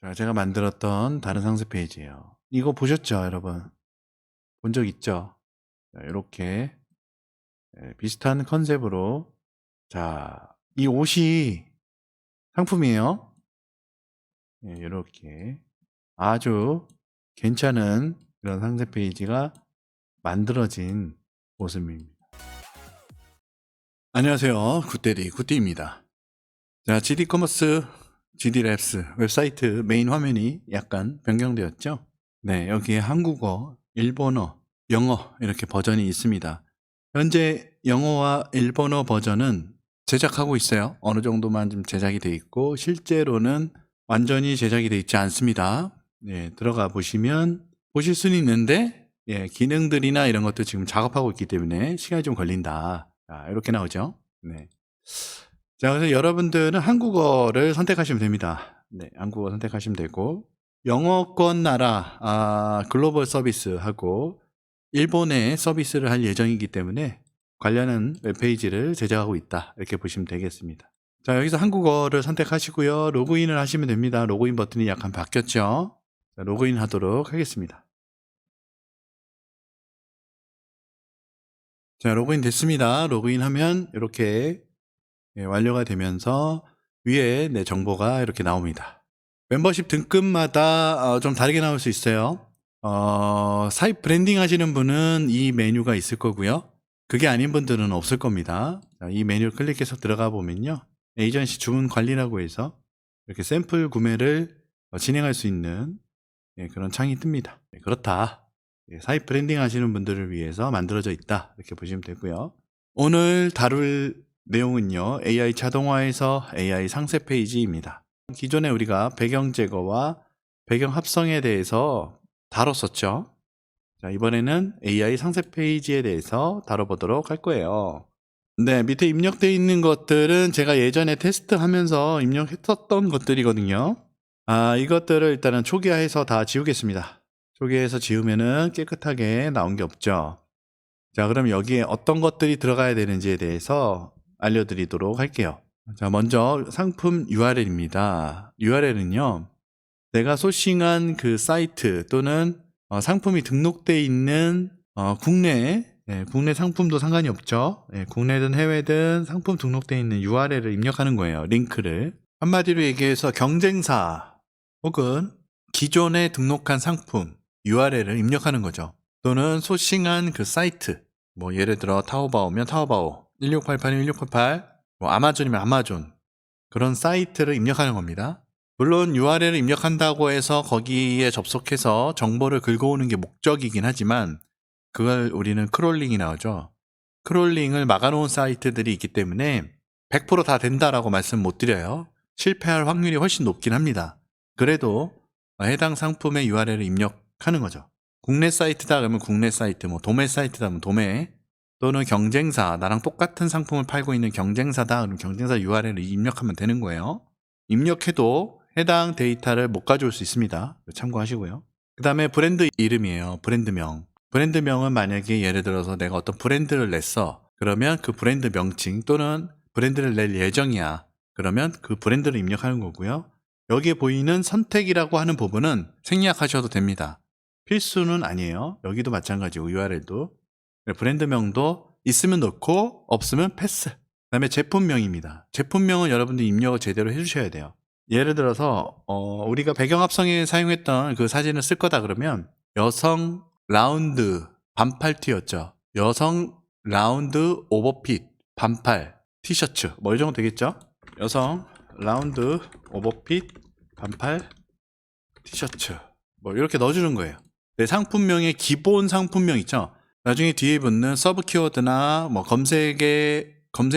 자, 제가 만들었던 다른 상세 페이지예요. 이거 보셨죠, 여러분? 본 적 있죠? 자, 이렇게 비슷한 컨셉으로 자, 이 옷이 상품이에요. 이렇게 아주 괜찮은 이런 상세 페이지가 만들어진 모습입니다. 안녕하세요, 굿데디 굿디입니다. 자, GD커머스, GD랩스 웹사이트 메인 화면이 약간 변경되었죠? 네, 여기에 한국어, 일본어, 영어 이렇게 버전이 있습니다. 현재 영어와 일본어 버전은 제작하고 있어요. 어느 정도만 좀 제작이 돼 있고 실제로는 완전히 제작이 돼 있지 않습니다. 네, 들어가 보시면 보실 수는 있는데 기능들이나 이런 것도 지금 작업하고 있기 때문에 시간이 좀 걸린다. 자, 이렇게 나오죠. 네. 자, 그래서 여러분들은 한국어를 선택하시면 됩니다. 네, 한국어 선택하시면 되고 영어권 나라 글로벌 서비스하고 일본의 서비스를 할 예정이기 때문에 관련한 웹페이지를 제작하고 있다 이렇게 보시면 되겠습니다. 자, 여기서 한국어를 선택하시고요. 로그인을 하시면 됩니다. 로그인 버튼이 약간 바뀌었죠. 자, 로그인 하도록 하겠습니다. 자, 로그인 됐습니다. 로그인하면 이렇게 완료가 되면서 위에 내 정보가 이렇게 나옵니다. 멤버십 등급마다 좀 다르게 나올 수 있어요. 사이트 브랜딩 하시는 분은 이 메뉴가 있을 거고요. 그게 아닌 분들은 없을 겁니다. 자, 이 메뉴를 클릭해서 들어가 보면요. 에이전시 주문 관리라고 해서 이렇게 샘플 구매를 진행할 수 있는 그런 창이 뜹니다. 그렇다. 사이트 브랜딩 하시는 분들을 위해서 만들어져 있다. 이렇게 보시면 되고요. 오늘 다룰 내용은요. AI 자동화에서 AI 상세 페이지입니다. 기존에 우리가 배경 제거와 배경 합성에 대해서 다뤘었죠. 자, 이번에는 AI 상세 페이지에 대해서 다뤄보도록 할 거예요. 네, 밑에 입력되어 있는 것들은 제가 예전에 테스트하면서 입력했었던 것들이거든요. 이것들을 일단은 초기화해서 다 지우겠습니다. 초기화해서 지우면은 깨끗하게 나온 게 없죠. 자, 그럼 여기에 어떤 것들이 들어가야 되는지에 대해서 알려드리도록 할게요. 자, 먼저 상품 URL입니다. URL은요, 내가 소싱한 그 사이트 또는 상품이 등록되어 있는 국내 상품도 상관이 없죠. 국내든 해외든 상품 등록되어 있는 URL을 입력하는 거예요. 링크를. 한마디로 얘기해서 경쟁사 혹은 기존에 등록한 상품 URL을 입력하는 거죠. 또는 소싱한 그 사이트, 뭐 예를 들어 타오바오면 타오바오, 1688이면 1688, 뭐 아마존이면 아마존, 그런 사이트를 입력하는 겁니다. 물론 URL을 입력한다고 해서 거기에 접속해서 정보를 긁어오는 게 목적이긴 하지만 그걸 우리는 크롤링이라고 하죠. 크롤링을 막아놓은 사이트들이 있기 때문에 100%다 된다라고 말씀 못 드려요. 실패할 확률이 훨씬 높긴 합니다. 그래도 해당 상품의 URL을 입력하는 거죠. 국내 사이트다 그러면 국내 사이트, 뭐 도매 사이트다 그러면 도매, 또는 경쟁사, 나랑 똑같은 상품을 팔고 있는 경쟁사다 그러면 경쟁사 URL을 입력하면 되는 거예요. 입력해도 해당 데이터를 못 가져올 수 있습니다. 참고하시고요. 그 다음에 브랜드 이름이에요. 브랜드명. 브랜드명은 만약에 예를 들어서 내가 어떤 브랜드를 냈어. 그러면 그 브랜드 명칭 또는 브랜드를 낼 예정이야. 그러면 그 브랜드를 입력하는 거고요. 여기에 보이는 선택이라고 하는 부분은 생략하셔도 됩니다. 필수는 아니에요. 여기도 마찬가지고 URL도. 브랜드명도 있으면 넣고 없으면 패스. 그 다음에 제품명입니다. 제품명은 여러분들이 입력을 제대로 해주셔야 돼요. 예를 들어서 우리가 배경합성에 사용했던 그 사진을 쓸 거다 그러면 여성 라운드 반팔 티였죠. 여성 라운드 오버핏 반팔 티셔츠 뭐 이 정도 되겠죠. 여성 라운드 오버핏 반팔 티셔츠 뭐 이렇게 넣어주는 거예요. 내 상품명의 기본 상품명 있죠. 나중에 뒤에 붙는 서브 키워드나 뭐 검색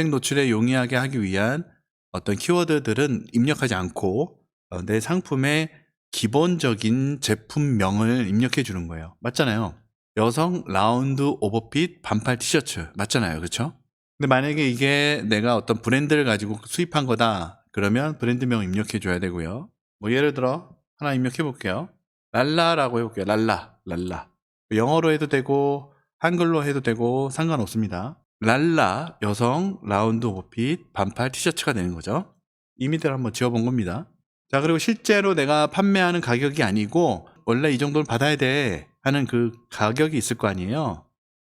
노출에 용이하게 하기 위한 어떤 키워드들은 입력하지 않고 내 상품의 기본적인 제품명을 입력해 주는 거예요. 맞잖아요. 여성 라운드 오버핏 반팔 티셔츠 맞잖아요. 그렇죠? 근데 만약에 이게 내가 어떤 브랜드를 가지고 수입한 거다 그러면 브랜드명 입력해 줘야 되고요. 뭐 예를 들어 하나 입력해 볼게요. 랄라라고 해볼게요. 랄라. 영어로 해도 되고 한글로 해도 되고 상관없습니다. 랄라 여성 라운드 오버핏 반팔 티셔츠가 되는 거죠. 이미지를 한번 지어본 겁니다. 자, 그리고 실제로 내가 판매하는 가격이 아니고 원래 이 정도는 받아야 돼 하는 그 가격이 있을 거 아니에요.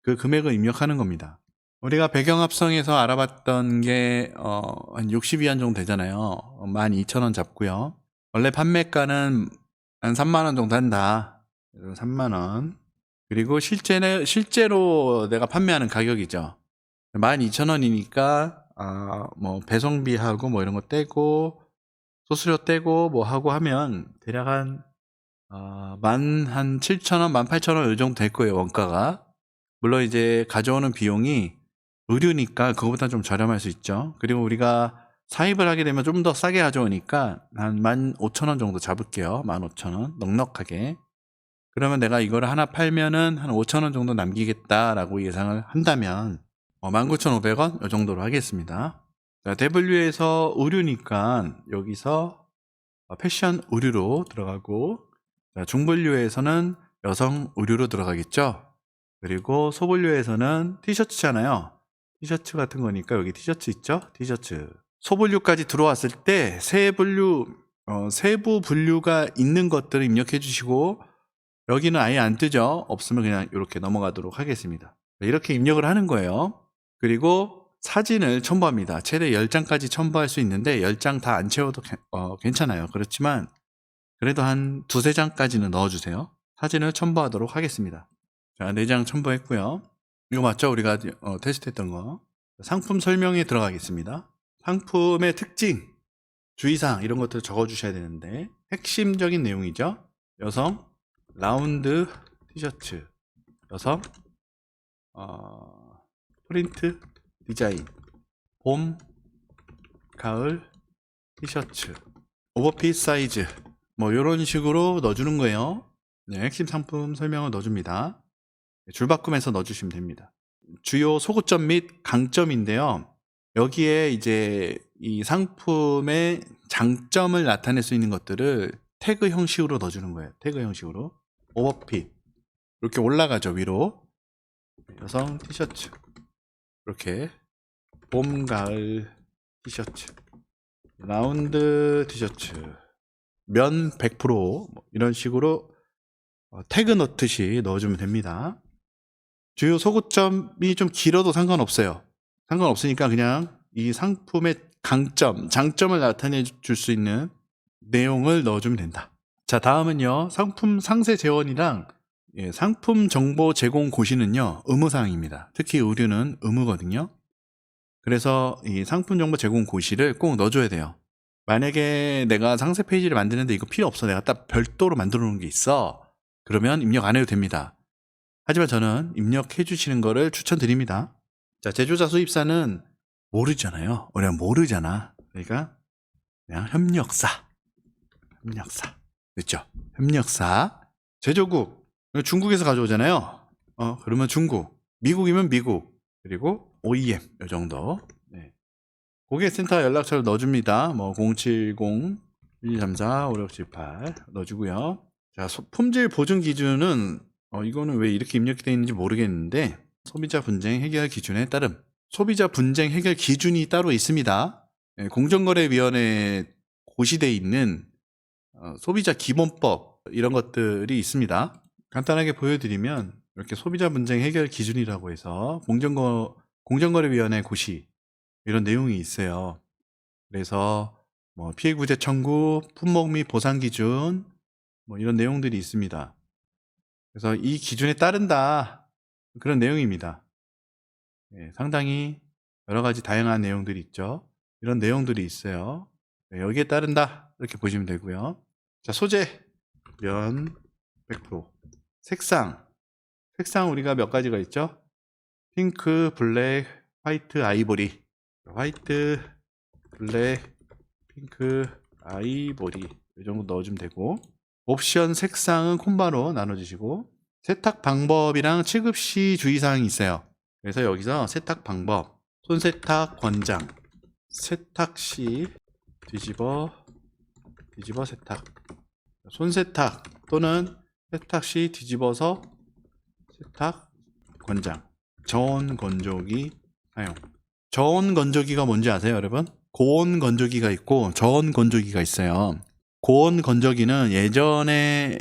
그 금액을 입력하는 겁니다. 우리가 배경합성에서 알아봤던 게 한 60위안 정도 되잖아요. 12,000원 잡고요. 원래 판매가는 한 3만원 정도 한다. 3만원. 그리고 실제로 내가 판매하는 가격이죠. 12,000원이니까 뭐 배송비하고 뭐 이런 거 떼고 수수료 떼고 뭐 하고 하면 대략 한 17,000원, 18,000원 이 정도 될 거예요, 원가가. 물론 이제 가져오는 비용이 의류니까 그거보다 좀 저렴할 수 있죠. 그리고 우리가 사입을 하게 되면 좀 더 싸게 가져오니까 한 15,000원 정도 잡을게요. 15,000원 넉넉하게. 그러면 내가 이거를 하나 팔면은 한 5,000원 정도 남기겠다라고 예상을 한다면 19,500원 이 정도로 하겠습니다. 자, W에서 의류니까 여기서 패션 의류로 들어가고, 자, 중분류에서는 여성 의류로 들어가겠죠. 그리고 소분류에서는 티셔츠잖아요. 티셔츠 같은 거니까 여기 티셔츠 있죠? 티셔츠. 소분류까지 들어왔을 때 세부 분류가 있는 것들을 입력해 주시고, 여기는 아예 안 뜨죠. 없으면 그냥 이렇게 넘어가도록 하겠습니다. 이렇게 입력을 하는 거예요. 그리고 사진을 첨부합니다. 최대 10장까지 첨부할 수 있는데 10장 다 안 채워도 괜찮아요. 그렇지만 그래도 한 2-3장까지는 넣어주세요. 사진을 첨부하도록 하겠습니다. 자, 4장 첨부했고요. 이거 맞죠? 우리가 테스트했던 거. 상품 설명에 들어가겠습니다. 상품의 특징, 주의사항 이런 것들 적어주셔야 되는데 핵심적인 내용이죠. 여성 라운드 티셔츠, 여성 프린트 디자인, 봄 가을 티셔츠, 오버핏 사이즈 뭐 이런 식으로 넣어주는 거예요. 네, 핵심 상품 설명을 넣어줍니다. 줄바꿈해서 넣어주시면 됩니다. 주요 소구점 및 강점인데요. 여기에 이제 이 상품의 장점을 나타낼 수 있는 것들을 태그 형식으로 넣어주는 거예요. 태그 형식으로. 오버핏 이렇게 올라가죠, 위로. 여성 티셔츠 이렇게 봄 가을 티셔츠, 라운드 티셔츠, 면 100% 이런 식으로 태그 넣듯이 넣어주면 됩니다. 주요 소구점이 좀 길어도 상관없어요. 상관없으니까 그냥 이 상품의 강점, 장점을 나타내 줄 수 있는 내용을 넣어주면 된다. 자, 다음은요. 상품 상세 재원이랑 상품 정보 제공 고시는요. 의무사항입니다. 특히 의류는 의무거든요. 그래서 이 상품 정보 제공 고시를 꼭 넣어줘야 돼요. 만약에 내가 상세 페이지를 만드는데 이거 필요 없어. 내가 딱 별도로 만들어 놓은 게 있어. 그러면 입력 안 해도 됩니다. 하지만 저는 입력해 주시는 거를 추천드립니다. 자, 제조자 수입사는 모르잖아요. 우리가 모르잖아. 그러니까 그냥 협력사. 그렇죠? 협력사. 제조국. 중국에서 가져오잖아요. 그러면 중국. 미국이면 미국. 그리고 OEM 이 정도. 네. 고객센터 연락처를 넣어줍니다. 뭐 070-1234-5678 넣어주고요. 자, 품질 보증 기준은 이거는 왜 이렇게 입력이 되어 있는지 모르겠는데 소비자 분쟁 해결 기준에 따름. 소비자 분쟁 해결 기준이 따로 있습니다. 공정거래위원회에 고시되어 있는 소비자 기본법 이런 것들이 있습니다. 간단하게 보여드리면 이렇게 소비자 분쟁 해결 기준이라고 해서 공정거래위원회 고시 이런 내용이 있어요. 그래서 뭐 피해구제 청구, 품목 및 보상 기준 뭐 이런 내용들이 있습니다. 그래서 이 기준에 따른다 그런 내용입니다. 상당히 여러 가지 다양한 내용들이 있죠. 이런 내용들이 있어요. 여기에 따른다 이렇게 보시면 되고요. 자, 소재 면 100%. 색상 우리가 몇 가지가 있죠? 핑크, 블랙, 화이트, 아이보리. 화이트, 블랙, 핑크, 아이보리 이 정도 넣어주면 되고, 옵션 색상은 콤바로 나눠주시고, 세탁 방법이랑 취급 시 주의사항이 있어요. 그래서 여기서 세탁 방법, 손세탁 권장, 세탁 시 뒤집어 세탁, 손세탁 또는 세탁 시 뒤집어서 세탁 권장, 저온 건조기 사용. 저온 건조기가 뭔지 아세요, 여러분? 고온 건조기가 있고 저온 건조기가 있어요. 고온 건조기는 예전에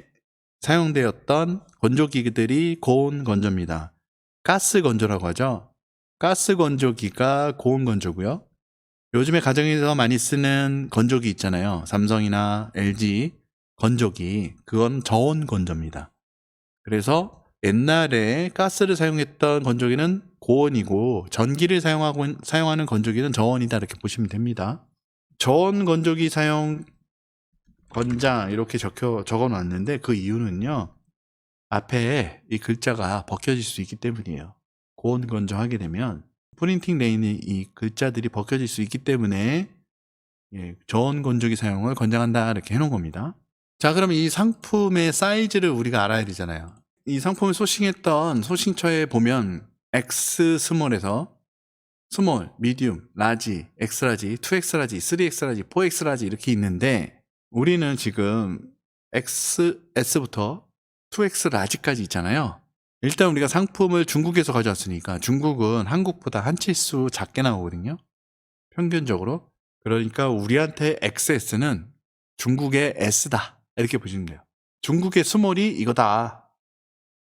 사용되었던 건조기들이 고온 건조입니다. 가스 건조라고 하죠. 가스 건조기가 고온 건조고요. 요즘에 가정에서 많이 쓰는 건조기 있잖아요. 삼성이나 LG 건조기, 그건 저온 건조입니다. 그래서 옛날에 가스를 사용했던 건조기는 고온이고 전기를 사용하는 건조기는 저온이다, 이렇게 보시면 됩니다. 저온 건조기 사용 권장 이렇게 적어 놨는데 그 이유는요, 앞에 이 글자가 벗겨질 수 있기 때문이에요. 고온 건조하게 되면 프린팅 레인의 이 글자들이 벗겨질 수 있기 때문에 저온 건조기 사용을 권장한다, 이렇게 해놓은 겁니다. 자, 그럼 이 상품의 사이즈를 우리가 알아야 되잖아요. 이 상품을 소싱했던 소싱처에 보면 X 스몰에서 스몰, 미디움, 라지, 엑스라지, 2X라지, 3X라지, 4X라지 이렇게 있는데 우리는 지금 XS부터 2X 라지까지 있잖아요. 일단 우리가 상품을 중국에서 가져왔으니까 중국은 한국보다 한 치수 작게 나오거든요. 평균적으로. 그러니까 우리한테 XS는 중국의 S다, 이렇게 보시면 돼요. 중국의 스몰이 이거다.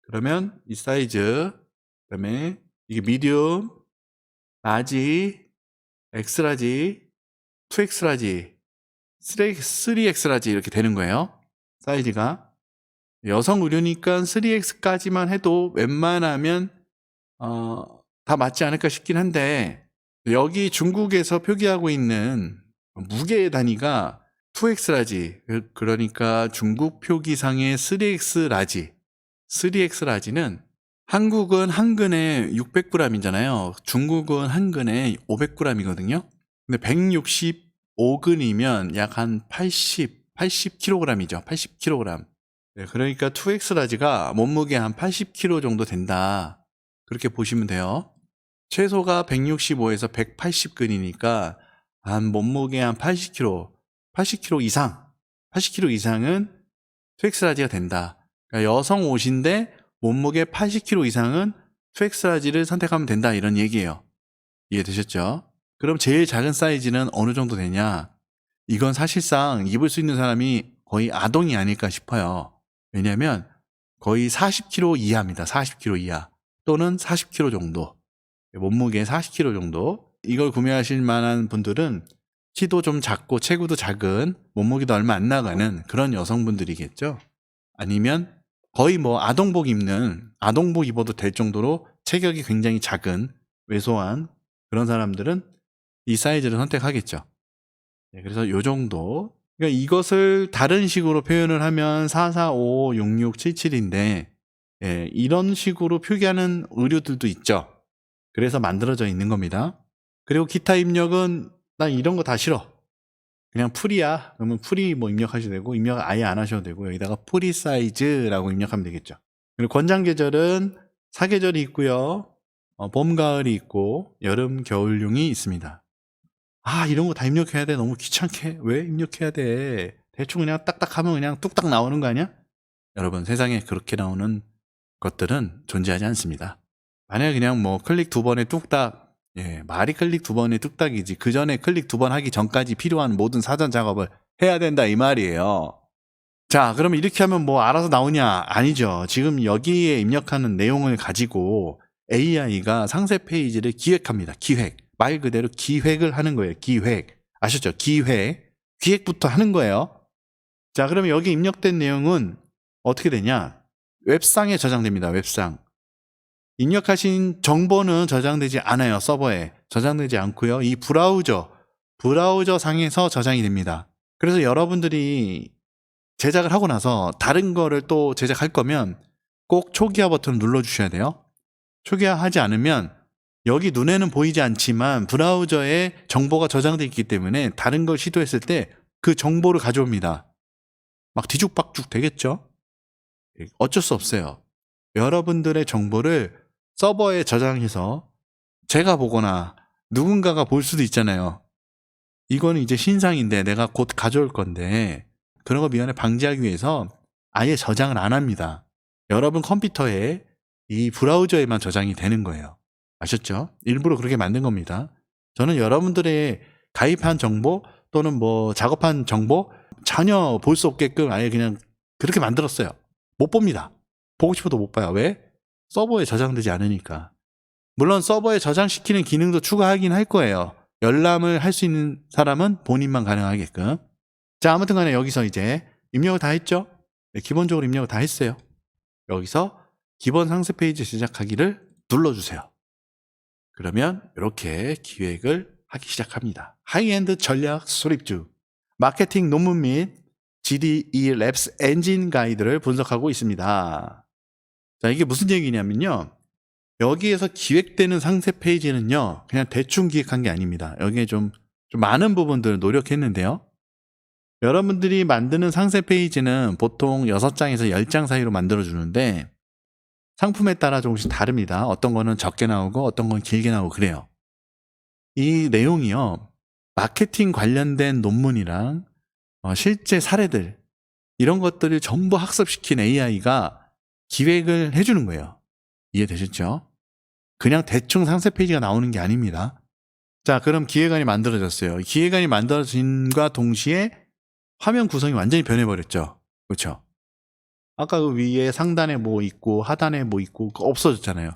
그러면 이 사이즈, 그다음에 이게 미디움, 라지, 엑스라지, 2X라지, 3X라지 이렇게 되는 거예요. 사이즈가. 여성 의류니까 3X까지만 해도 웬만하면 다 맞지 않을까 싶긴 한데, 여기 중국에서 표기하고 있는 무게 단위가 2X라지, 그러니까 중국 표기상의 3X라지, 3X라지는 한국은 한 근에 600g이잖아요. 중국은 한 근에 500g이거든요. 근데 165근이면 약 한 80kg이죠. 80kg. 네, 그러니까 2X 라지가 몸무게 한 80kg 정도 된다, 그렇게 보시면 돼요. 최소가 165에서 180근이니까 한 몸무게 한 80kg, 80kg 이상, 80kg 이상은 2X 라지가 된다. 그러니까 여성 옷인데 몸무게 80kg 이상은 2X 라지를 선택하면 된다, 이런 얘기예요. 이해되셨죠? 그럼 제일 작은 사이즈는 어느 정도 되냐? 이건 사실상 입을 수 있는 사람이 거의 아동이 아닐까 싶어요. 왜냐하면 거의 40kg 이하입니다. 40kg 이하 또는 40kg 정도, 몸무게 40kg 정도. 이걸 구매하실 만한 분들은 키도 좀 작고 체구도 작은, 몸무게도 얼마 안 나가는 그런 여성분들이겠죠. 아니면 거의 뭐 아동복 입어도 될 정도로 체격이 굉장히 작은, 왜소한 그런 사람들은 이 사이즈를 선택하겠죠. 그래서 요 정도. 그러니까 이것을 다른 식으로 표현을 하면 4456677인데 이런 식으로 표기하는 의류들도 있죠. 그래서 만들어져 있는 겁니다. 그리고 기타 입력은 난 이런 거 다 싫어, 그냥 풀이야, 그러면 풀이 뭐 입력하셔도 되고, 입력 아예 안 하셔도 되고, 여기다가 풀이 사이즈라고 입력하면 되겠죠. 그리고 권장 계절은 사계절이 있고요, 봄, 가을이 있고, 여름, 겨울용이 있습니다. 이런 거 다 입력해야 돼? 너무 귀찮게 왜 입력해야 돼? 대충 그냥 딱딱 하면 그냥 뚝딱 나오는 거 아니야? 여러분, 세상에 그렇게 나오는 것들은 존재하지 않습니다. 만약에 그냥 뭐 클릭 2번에 뚝딱, 말이 클릭 2번에 뚝딱이지, 그 전에 클릭 2번 하기 전까지 필요한 모든 사전 작업을 해야 된다, 이 말이에요. 자, 그러면 이렇게 하면 뭐 알아서 나오냐? 아니죠. 지금 여기에 입력하는 내용을 가지고 AI가 상세 페이지를 기획합니다. 기획. 말 그대로 기획을 하는 거예요. 기획. 아셨죠? 기획. 기획부터 하는 거예요. 자, 그러면 여기 입력된 내용은 어떻게 되냐? 웹상에 저장됩니다. 웹상. 입력하신 정보는 저장되지 않아요. 서버에 저장되지 않고요. 이 브라우저 상에서 저장이 됩니다. 그래서 여러분들이 제작을 하고 나서 다른 거를 또 제작할 거면 꼭 초기화 버튼을 눌러주셔야 돼요. 초기화 하지 않으면 여기 눈에는 보이지 않지만 브라우저에 정보가 저장되어 있기 때문에 다른 걸 시도했을 때 그 정보를 가져옵니다. 막 뒤죽박죽 되겠죠? 어쩔 수 없어요. 여러분들의 정보를 서버에 저장해서 제가 보거나 누군가가 볼 수도 있잖아요. 이거는 이제 신상인데 내가 곧 가져올 건데, 그런 거 미연에 방지하기 위해서 아예 저장을 안 합니다. 여러분 컴퓨터에 이 브라우저에만 저장이 되는 거예요. 아셨죠? 일부러 그렇게 만든 겁니다. 저는 여러분들의 가입한 정보 또는 뭐 작업한 정보, 전혀 볼 수 없게끔 아예 그냥 그렇게 만들었어요. 못 봅니다. 보고 싶어도 못 봐요. 왜? 서버에 저장되지 않으니까. 물론 서버에 저장시키는 기능도 추가하긴 할 거예요. 열람을 할 수 있는 사람은 본인만 가능하게끔. 자, 아무튼 간에 여기서 이제 입력을 다 했죠? 네, 기본적으로 입력을 다 했어요. 여기서 기본 상세 페이지 제작하기를 눌러주세요. 그러면 이렇게 기획을 하기 시작합니다. 하이엔드 전략 수립주, 마케팅 논문 및 GDE 랩스 엔진 가이드를 분석하고 있습니다. 자, 이게 무슨 얘기냐면요. 여기에서 기획되는 상세 페이지는요, 그냥 대충 기획한 게 아닙니다. 여기에 좀 많은 부분들을 노력했는데요. 여러분들이 만드는 상세 페이지는 보통 6장에서 10장 사이로 만들어주는데, 상품에 따라 조금씩 다릅니다. 어떤 거는 적게 나오고, 어떤 건 길게 나오고 그래요. 이 내용이요, 마케팅 관련된 논문이랑 실제 사례들, 이런 것들을 전부 학습시킨 AI가 기획을 해주는 거예요. 이해되셨죠? 그냥 대충 상세 페이지가 나오는 게 아닙니다. 자, 그럼 기획안이 만들어졌어요. 기획안이 만들어진과 동시에 화면 구성이 완전히 변해버렸죠. 그렇죠? 아까 그 위에 상단에 뭐 있고 하단에 뭐 있고 없어졌잖아요.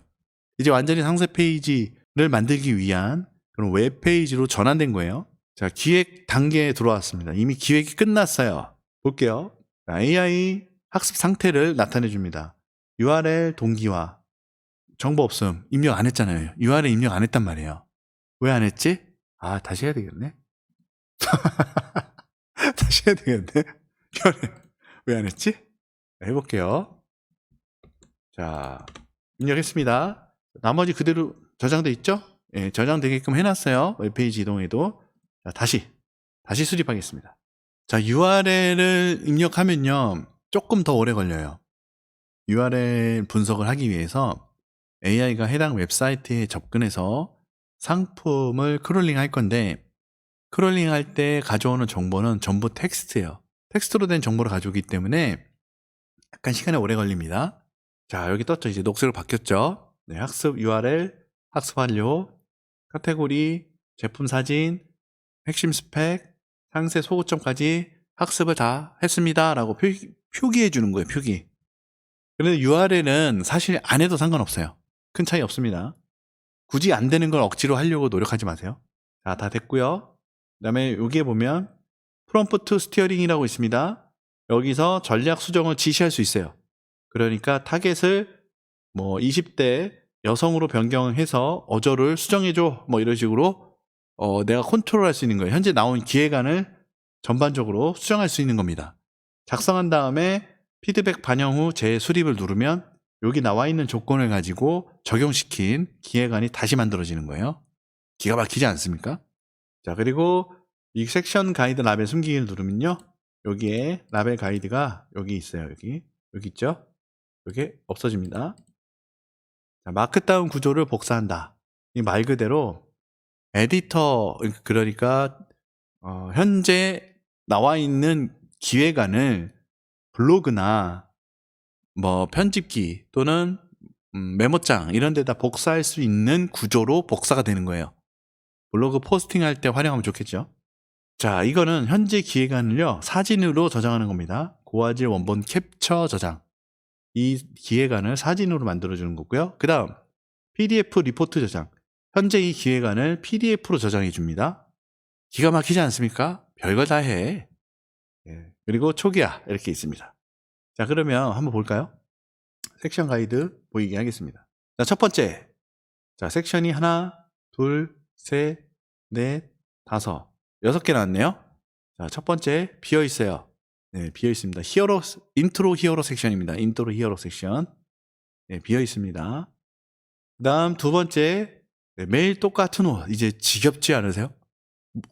이제 완전히 상세 페이지를 만들기 위한 그런 웹페이지로 전환된 거예요. 자, 기획 단계에 들어왔습니다. 이미 기획이 끝났어요. 볼게요. 자, AI 학습 상태를 나타내 줍니다. URL 동기화, 정보 없음, 입력 안 했잖아요. URL 입력 안 했단 말이에요. 왜 안 했지? 아, 다시 해야 되겠네. 다시 해야 되겠네. 왜 안 했지? 해볼게요. 자, 입력했습니다. 나머지 그대로 저장돼 있죠? 예, 저장되게끔 해놨어요. 웹페이지 이동해도. 자, 다시 수립하겠습니다. 자, URL을 입력하면요, 조금 더 오래 걸려요. URL 분석을 하기 위해서 AI가 해당 웹사이트에 접근해서 상품을 크롤링 할 건데, 크롤링 할 때 가져오는 정보는 전부 텍스트예요. 텍스트로 된 정보를 가져오기 때문에 약간 시간이 오래 걸립니다. 자, 여기 떴죠. 이제 녹색으로 바뀌었죠. 네, 학습 URL, 학습 완료, 카테고리, 제품 사진, 핵심 스펙, 상세 소구점까지 학습을 다 했습니다. 라고 표기해 주는 거예요. 표기. 그런데 URL은 사실 안 해도 상관없어요. 큰 차이 없습니다. 굳이 안 되는 걸 억지로 하려고 노력하지 마세요. 자, 다 됐고요. 그 다음에 여기에 보면 프롬프트 스티어링이라고 있습니다. 여기서 전략 수정을 지시할 수 있어요. 그러니까 타겟을 뭐 20대 여성으로 변경해서 어조를 수정해줘, 뭐 이런 식으로 내가 컨트롤할 수 있는 거예요. 현재 나온 기획안을 전반적으로 수정할 수 있는 겁니다. 작성한 다음에 피드백 반영 후 재수립을 누르면 여기 나와 있는 조건을 가지고 적용시킨 기획안이 다시 만들어지는 거예요. 기가 막히지 않습니까? 자, 그리고 이 섹션 가이드 라벨 숨기기를 누르면요, 여기에 라벨 가이드가 여기 있어요. 여기 있죠? 이게 없어집니다. 자, 마크다운 구조를 복사한다. 이 말 그대로 에디터, 그러니까 현재 나와 있는 기획안을 블로그나 뭐 편집기 또는 메모장 이런 데다 복사할 수 있는 구조로 복사가 되는 거예요. 블로그 포스팅 할 때 활용하면 좋겠죠. 자, 이거는 현재 기획안을요, 사진으로 저장하는 겁니다. 고화질 원본 캡처 저장. 이 기획안을 사진으로 만들어주는 거고요. 그 다음 PDF 리포트 저장. 현재 이 기획안을 PDF로 저장해 줍니다. 기가 막히지 않습니까? 별걸 다 해. 예. 그리고 초기화 이렇게 있습니다. 자, 그러면 한번 볼까요? 섹션 가이드 보이게 하겠습니다. 자, 첫 번째. 자, 섹션이 하나, 둘, 셋, 넷, 다섯, 6개 나왔네요. 자, 첫 번째 비어 있어요. 네, 비어 있습니다. 인트로 히어로 섹션입니다. 인트로 히어로 섹션. 네, 비어 있습니다. 그 다음 두 번째, 네, 매일 똑같은 옷. 이제 지겹지 않으세요?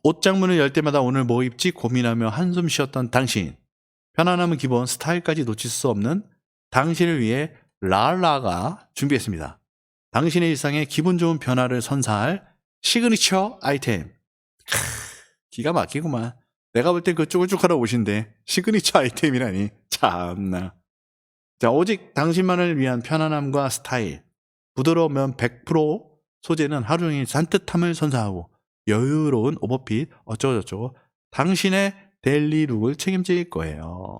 옷장문을 열 때마다 오늘 뭐 입지 고민하며 한숨 쉬었던 당신. 편안함은 기본, 스타일까지 놓칠 수 없는 당신을 위해 랄라가 준비했습니다. 당신의 일상에 기분 좋은 변화를 선사할 시그니처 아이템. 기가 막히구만. 내가 볼 땐 그 쭈글쭈글한 옷인데 시그니처 아이템이라니. 참나. 자, 오직 당신만을 위한 편안함과 스타일. 부드러우면 100% 소재는 하루 종일 산뜻함을 선사하고 여유로운 오버핏 어쩌고저쩌고. 당신의 데일리 룩을 책임질 거예요.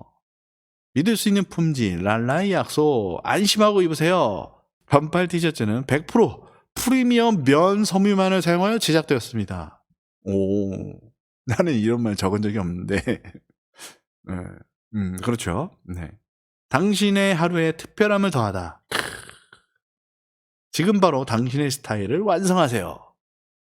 믿을 수 있는 품질, 랄라의 약속, 안심하고 입으세요. 반팔 티셔츠는 100% 프리미엄 면 섬유만을 사용하여 제작되었습니다. 오, 나는 이런 말 적은 적이 없는데. 네. 그렇죠. 네. 당신의 하루에 특별함을 더하다. 지금 바로 당신의 스타일을 완성하세요.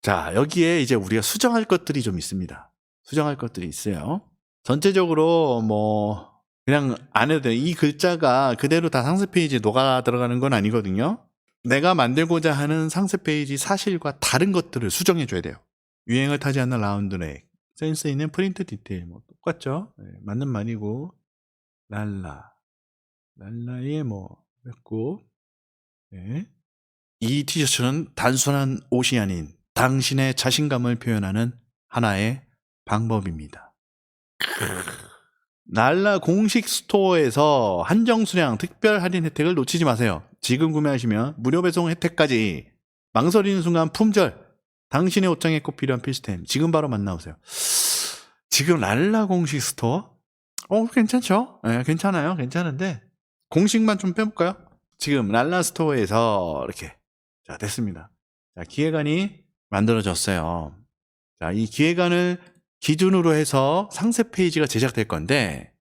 자, 여기에 이제 우리가 수정할 것들이 좀 있습니다. 수정할 것들이 있어요. 전체적으로 뭐 그냥 안 해도 돼요. 이 글자가 그대로 다 상세 페이지에 녹아 들어가는 건 아니거든요. 내가 만들고자 하는 상세 페이지 사실과 다른 것들을 수정해 줘야 돼요. 유행을 타지 않는 라운드넥, 센스 있는 프린트 디테일, 뭐 똑같죠. 네, 맞는 말이고. 랄라의 뭐 했고, 네. 이 티셔츠는 단순한 옷이 아닌 당신의 자신감을 표현하는 하나의 방법입니다. 랄라 공식 스토어에서 한정 수량 특별 할인 혜택을 놓치지 마세요. 지금 구매하시면 무료 배송 혜택까지. 망설이는 순간 품절, 당신의 옷장에 꼭 필요한 필수템, 지금 바로 만나보세요. 지금 랄라 공식 스토어? 괜찮죠? 네, 괜찮아요. 괜찮은데 공식만 좀 빼볼까요? 지금 랄라 스토어에서 이렇게 자 됐습니다. 자, 기획안이 만들어졌어요. 자, 이 기획안을 기준으로 해서 상세 페이지가 제작될 건데,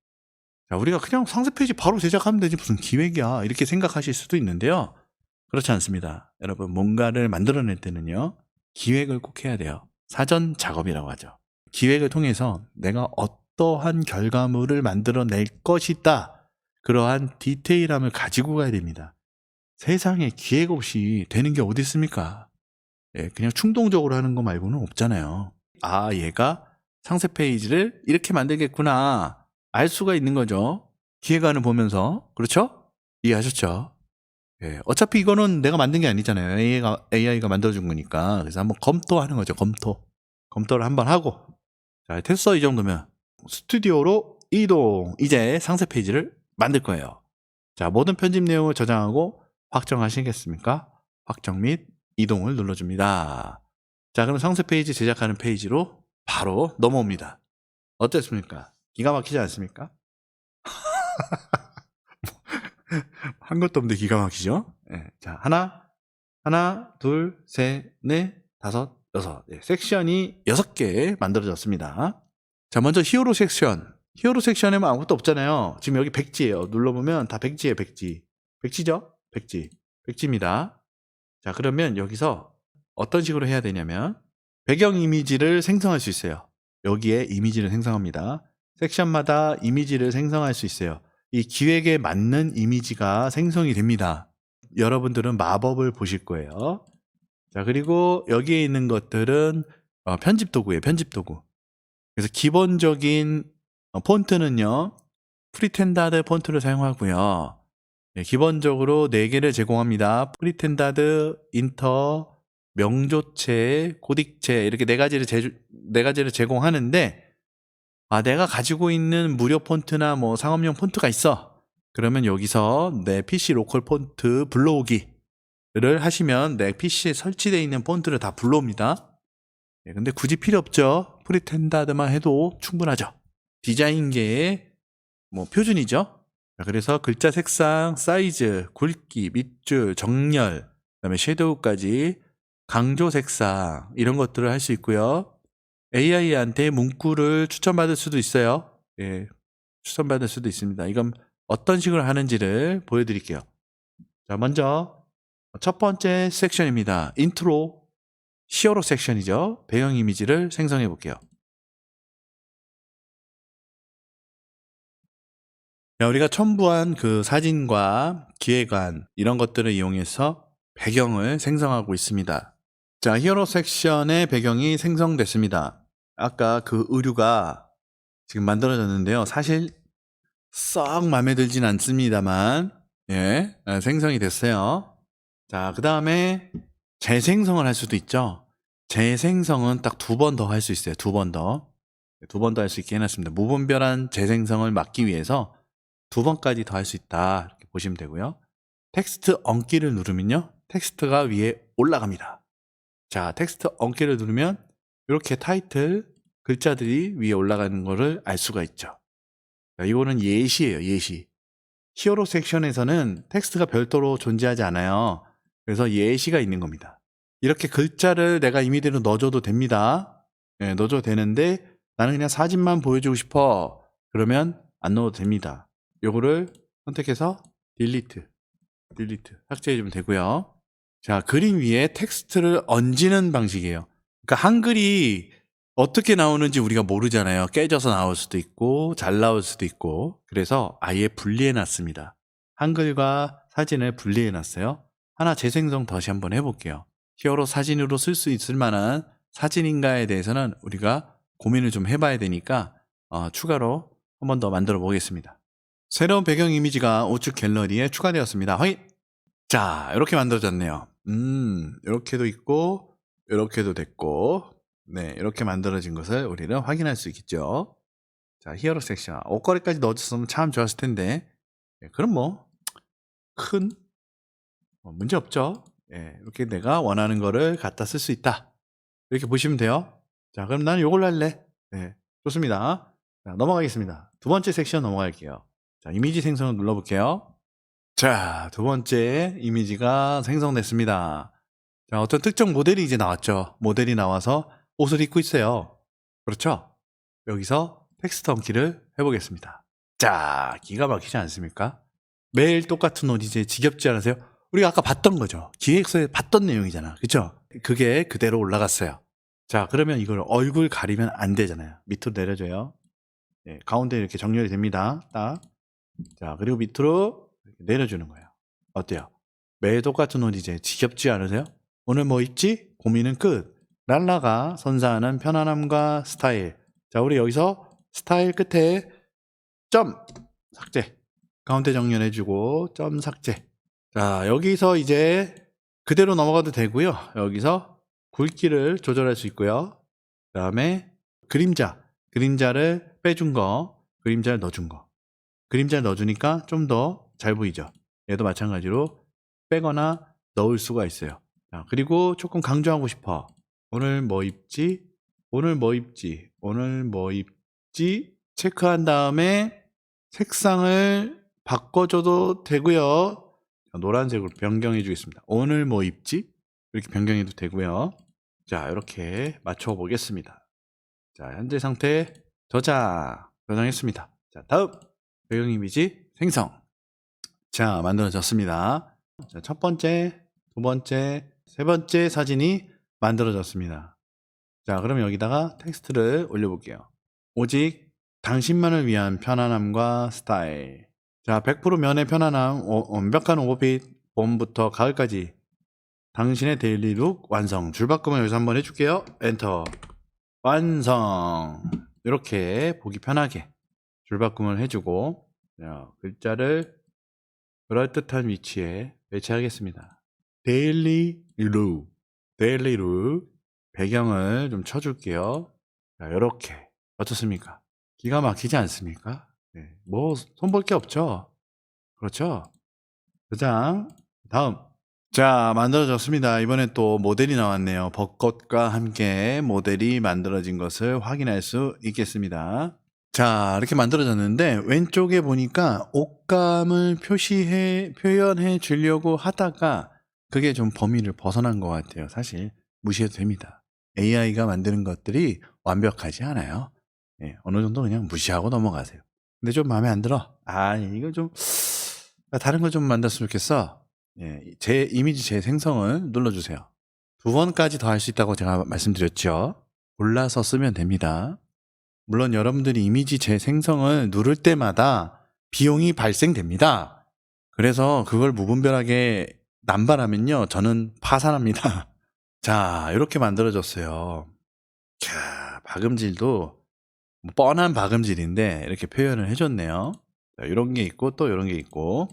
자, 우리가 그냥 상세 페이지 바로 제작하면 되지 무슨 기획이야 이렇게 생각하실 수도 있는데요. 그렇지 않습니다. 여러분, 뭔가를 만들어낼 때는요, 기획을 꼭 해야 돼요. 사전 작업이라고 하죠. 기획을 통해서 내가 어떠한 결과물을 만들어낼 것이다, 그러한 디테일함을 가지고 가야 됩니다. 세상에 기획 없이 되는 게 어디 있습니까? 예, 그냥 충동적으로 하는 거 말고는 없잖아요. 아, 얘가 상세 페이지를 이렇게 만들겠구나 알 수가 있는 거죠. 기획안을 보면서. 그렇죠? 이해하셨죠? 예, 어차피 이거는 내가 만든 게 아니잖아요. AI가 만들어준 거니까. 그래서 한번 검토하는 거죠. 검토를 한번 하고, 자, 됐어. 이 정도면 스튜디오로 이동. 이제 상세 페이지를 만들 거예요. 자, 모든 편집 내용을 저장하고 확정하시겠습니까? 확정 및 이동을 눌러줍니다. 자, 그럼 상세 페이지 제작하는 페이지로 바로 넘어옵니다. 어땠습니까? 기가 막히지 않습니까? 한 것도 없는데 기가 막히죠? 네. 자, 하나, 둘, 셋, 넷, 다섯, 여섯. 네, 섹션이 6개 만들어졌습니다. 자, 먼저 히어로 섹션. 히어로 섹션에는 아무것도 없잖아요. 지금 여기 백지예요. 눌러보면 다 백지예요, 백지. 백지죠? 백지입니다. 자, 그러면 여기서 어떤 식으로 해야 되냐면, 배경 이미지를 생성할 수 있어요. 여기에 이미지를 생성합니다. 섹션마다 이미지를 생성할 수 있어요. 이 기획에 맞는 이미지가 생성이 됩니다. 여러분들은 마법을 보실 거예요. 자, 그리고 여기에 있는 것들은 편집 도구예요. 편집 도구. 그래서 기본적인 폰트는요, 프리텐다드 폰트를 사용하고요. 네, 기본적으로 4개를 제공합니다. 프리텐다드, 인터, 명조체, 고딕체, 이렇게 4가지를 제공하는데, 내가 가지고 있는 무료 폰트나 뭐 상업용 폰트가 있어. 그러면 여기서 내 PC 로컬 폰트 불러오기를 하시면 내 PC에 설치되어 있는 폰트를 다 불러옵니다. 네, 근데 굳이 필요 없죠. 프리텐다드만 해도 충분하죠. 디자인계의 뭐 표준이죠. 그래서 글자 색상, 사이즈, 굵기, 밑줄, 정렬, 그다음에 섀도우까지, 강조 색상, 이런 것들을 할 수 있고요. AI한테 문구를 추천받을 수도 있어요. 예, 추천받을 수도 있습니다. 이건 어떤 식으로 하는지를 보여드릴게요. 자, 먼저 첫 번째 섹션입니다. 인트로 히어로 섹션이죠. 배경 이미지를 생성해 볼게요. 자, 우리가 첨부한 그 사진과 기획안, 이런 것들을 이용해서 배경을 생성하고 있습니다. 자, 히어로 섹션의 배경이 생성됐습니다. 아까 그 의류가 지금 만들어졌는데요. 사실 썩 마음에 들진 않습니다만, 예, 생성이 됐어요. 자, 그 다음에 재생성을 할 수도 있죠. 재생성은 딱 2번 더 할 수 있어요. 2번 더. 2번 더 할 수 있게 해놨습니다. 무분별한 재생성을 막기 위해서 2번까지 더 할 수 있다, 이렇게 보시면 되고요. 텍스트 얹기를 누르면요, 텍스트가 위에 올라갑니다. 자, 텍스트 얹기를 누르면 이렇게 타이틀, 글자들이 위에 올라가는 거를 알 수가 있죠. 자, 이거는 예시예요, 예시. 히어로 섹션에서는 텍스트가 별도로 존재하지 않아요. 그래서 예시가 있는 겁니다. 이렇게 글자를 내가 임의대로 넣어줘도 됩니다. 네, 넣어줘도 되는데 나는 그냥 사진만 보여주고 싶어. 그러면 안 넣어도 됩니다. 요거를 선택해서 딜리트 삭제해주면 되고요. 자, 그림 위에 텍스트를 얹는 방식이에요. 그러니까 한글이 어떻게 나오는지 우리가 모르잖아요. 깨져서 나올 수도 있고 잘 나올 수도 있고. 그래서 아예 분리해 놨습니다. 한글과 사진을 분리해 놨어요. 하나 재생성 다시 한번 해볼게요. 히어로 사진으로 쓸 수 있을 만한 사진인가에 대해서는 우리가 고민을 좀 해봐야 되니까 추가로 한 번 더 만들어 보겠습니다. 새로운 배경 이미지가 우측 갤러리에 추가되었습니다. 확인! 자, 이렇게 만들어졌네요. 이렇게도 있고 이렇게도 됐고, 네, 이렇게 만들어진 것을 우리는 확인할 수 있겠죠. 자, 히어로 섹션 옷걸이까지 넣어줬으면 참 좋았을 텐데, 네, 그럼 뭐 큰 문제 없죠. 예, 이렇게 내가 원하는 거를 갖다 쓸 수 있다, 이렇게 보시면 돼요. 자, 그럼 나는 이걸로 할래. 네, 좋습니다. 자, 넘어가겠습니다. 두 번째 섹션 넘어갈게요. 자, 이미지 생성을 눌러볼게요. 자, 두 번째 이미지가 생성됐습니다. 자, 어떤 특정 모델이 이제 나왔죠. 모델이 나와서 옷을 입고 있어요. 그렇죠? 여기서 텍스트 얹기를 해보겠습니다. 자, 기가 막히지 않습니까? 매일 똑같은 옷 이제 지겹지 않으세요? 우리가 아까 봤던 거죠. 기획서에 봤던 내용이잖아. 그쵸? 그게 그대로 올라갔어요. 자, 그러면 이걸 얼굴 가리면 안 되잖아요. 밑으로 내려줘요. 네, 가운데 이렇게 정렬이 됩니다. 딱. 자, 그리고 밑으로 이렇게 내려주는 거예요. 어때요? 매일 똑같은 옷 이제 지겹지 않으세요? 오늘 뭐 입지? 고민은 끝. 랄라가 선사하는 편안함과 스타일. 자, 우리 여기서 스타일 끝에 점 삭제. 가운데 정렬해주고 점 삭제. 자, 여기서 이제 그대로 넘어가도 되고요. 여기서 굵기를 조절할 수 있고요. 그 다음에 그림자를 빼준 거, 그림자를 넣어준 거. 그림자를 넣어주니까 좀 더 잘 보이죠. 얘도 마찬가지로 빼거나 넣을 수가 있어요. 자, 그리고 조금 강조하고 싶어. 오늘 뭐 입지? 오늘 뭐 입지? 오늘 뭐 입지? 체크한 다음에 색상을 바꿔줘도 되고요. 자, 노란색으로 변경해 주겠습니다. 오늘 뭐 입지? 이렇게 변경해도 되고요. 자, 이렇게 맞춰 보겠습니다. 자, 현재 상태 저장했습니다. 자, 다음 배경 이미지 생성. 자, 만들어졌습니다. 자, 첫 번째, 두 번째, 세 번째 사진이 만들어졌습니다. 자, 그럼 여기다가 텍스트를 올려볼게요. 오직 당신만을 위한 편안함과 스타일. 자, 100% 면의 편안함, 완벽한 오버핏, 봄부터 가을까지 당신의 데일리 룩 완성. 줄바꿈을 여기서 한번 해줄게요. 엔터. 완성. 이렇게 보기 편하게 줄바꿈을 해주고, 자, 글자를 그럴듯한 위치에 배치하겠습니다. 데일리 룩. 배경을 좀 쳐줄게요. 자, 이렇게. 어떻습니까? 기가 막히지 않습니까? 네, 뭐 손볼 게 없죠. 그렇죠? 저장. 다음. 자, 만들어졌습니다. 이번엔 또 모델이 나왔네요. 벚꽃과 함께 모델이 만들어진 것을 확인할 수 있겠습니다. 자, 이렇게 만들어졌는데 왼쪽에 보니까 옷감을 표현해 주려고 하다가 그게 좀 범위를 벗어난 것 같아요. 사실 무시해도 됩니다. AI가 만드는 것들이 완벽하지 않아요. 예, 어느 정도 그냥 무시하고 넘어가세요. 근데 좀 마음에 안 들어. 이거 좀 다른 거 좀 만들었으면 좋겠어. 예, 제 이미지 재생성을 눌러주세요. 2번까지 더 할 수 있다고 제가 말씀드렸죠. 골라서 쓰면 됩니다. 물론 여러분들이 이미지 재생성을 누를 때마다 비용이 발생됩니다. 그래서 그걸 무분별하게 남발하면요, 저는 파산합니다. 자, 이렇게 만들어졌어요. 자, 박음질도 뭐 뻔한 박음질인데 이렇게 표현을 해줬네요. 자, 이런 게 있고 또 이런 게 있고,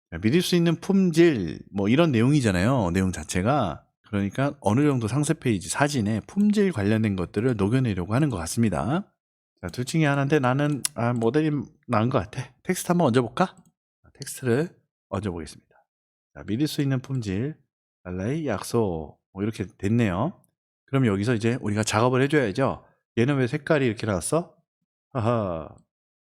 자, 믿을 수 있는 품질, 뭐 이런 내용이잖아요. 내용 자체가. 그러니까 어느 정도 상세 페이지 사진에 품질 관련된 것들을 녹여내려고 하는 것 같습니다. 자, 둘 중에 하나인데 나는 모델이 나은 것 같아. 텍스트 한번 얹어볼까? 텍스트를 얹어보겠습니다. 자, 믿을 수 있는 품질, 달라의 약속, 뭐 이렇게 됐네요. 그럼 여기서 이제 우리가 작업을 해줘야죠. 얘는 왜 색깔이 이렇게 나왔어? 하하,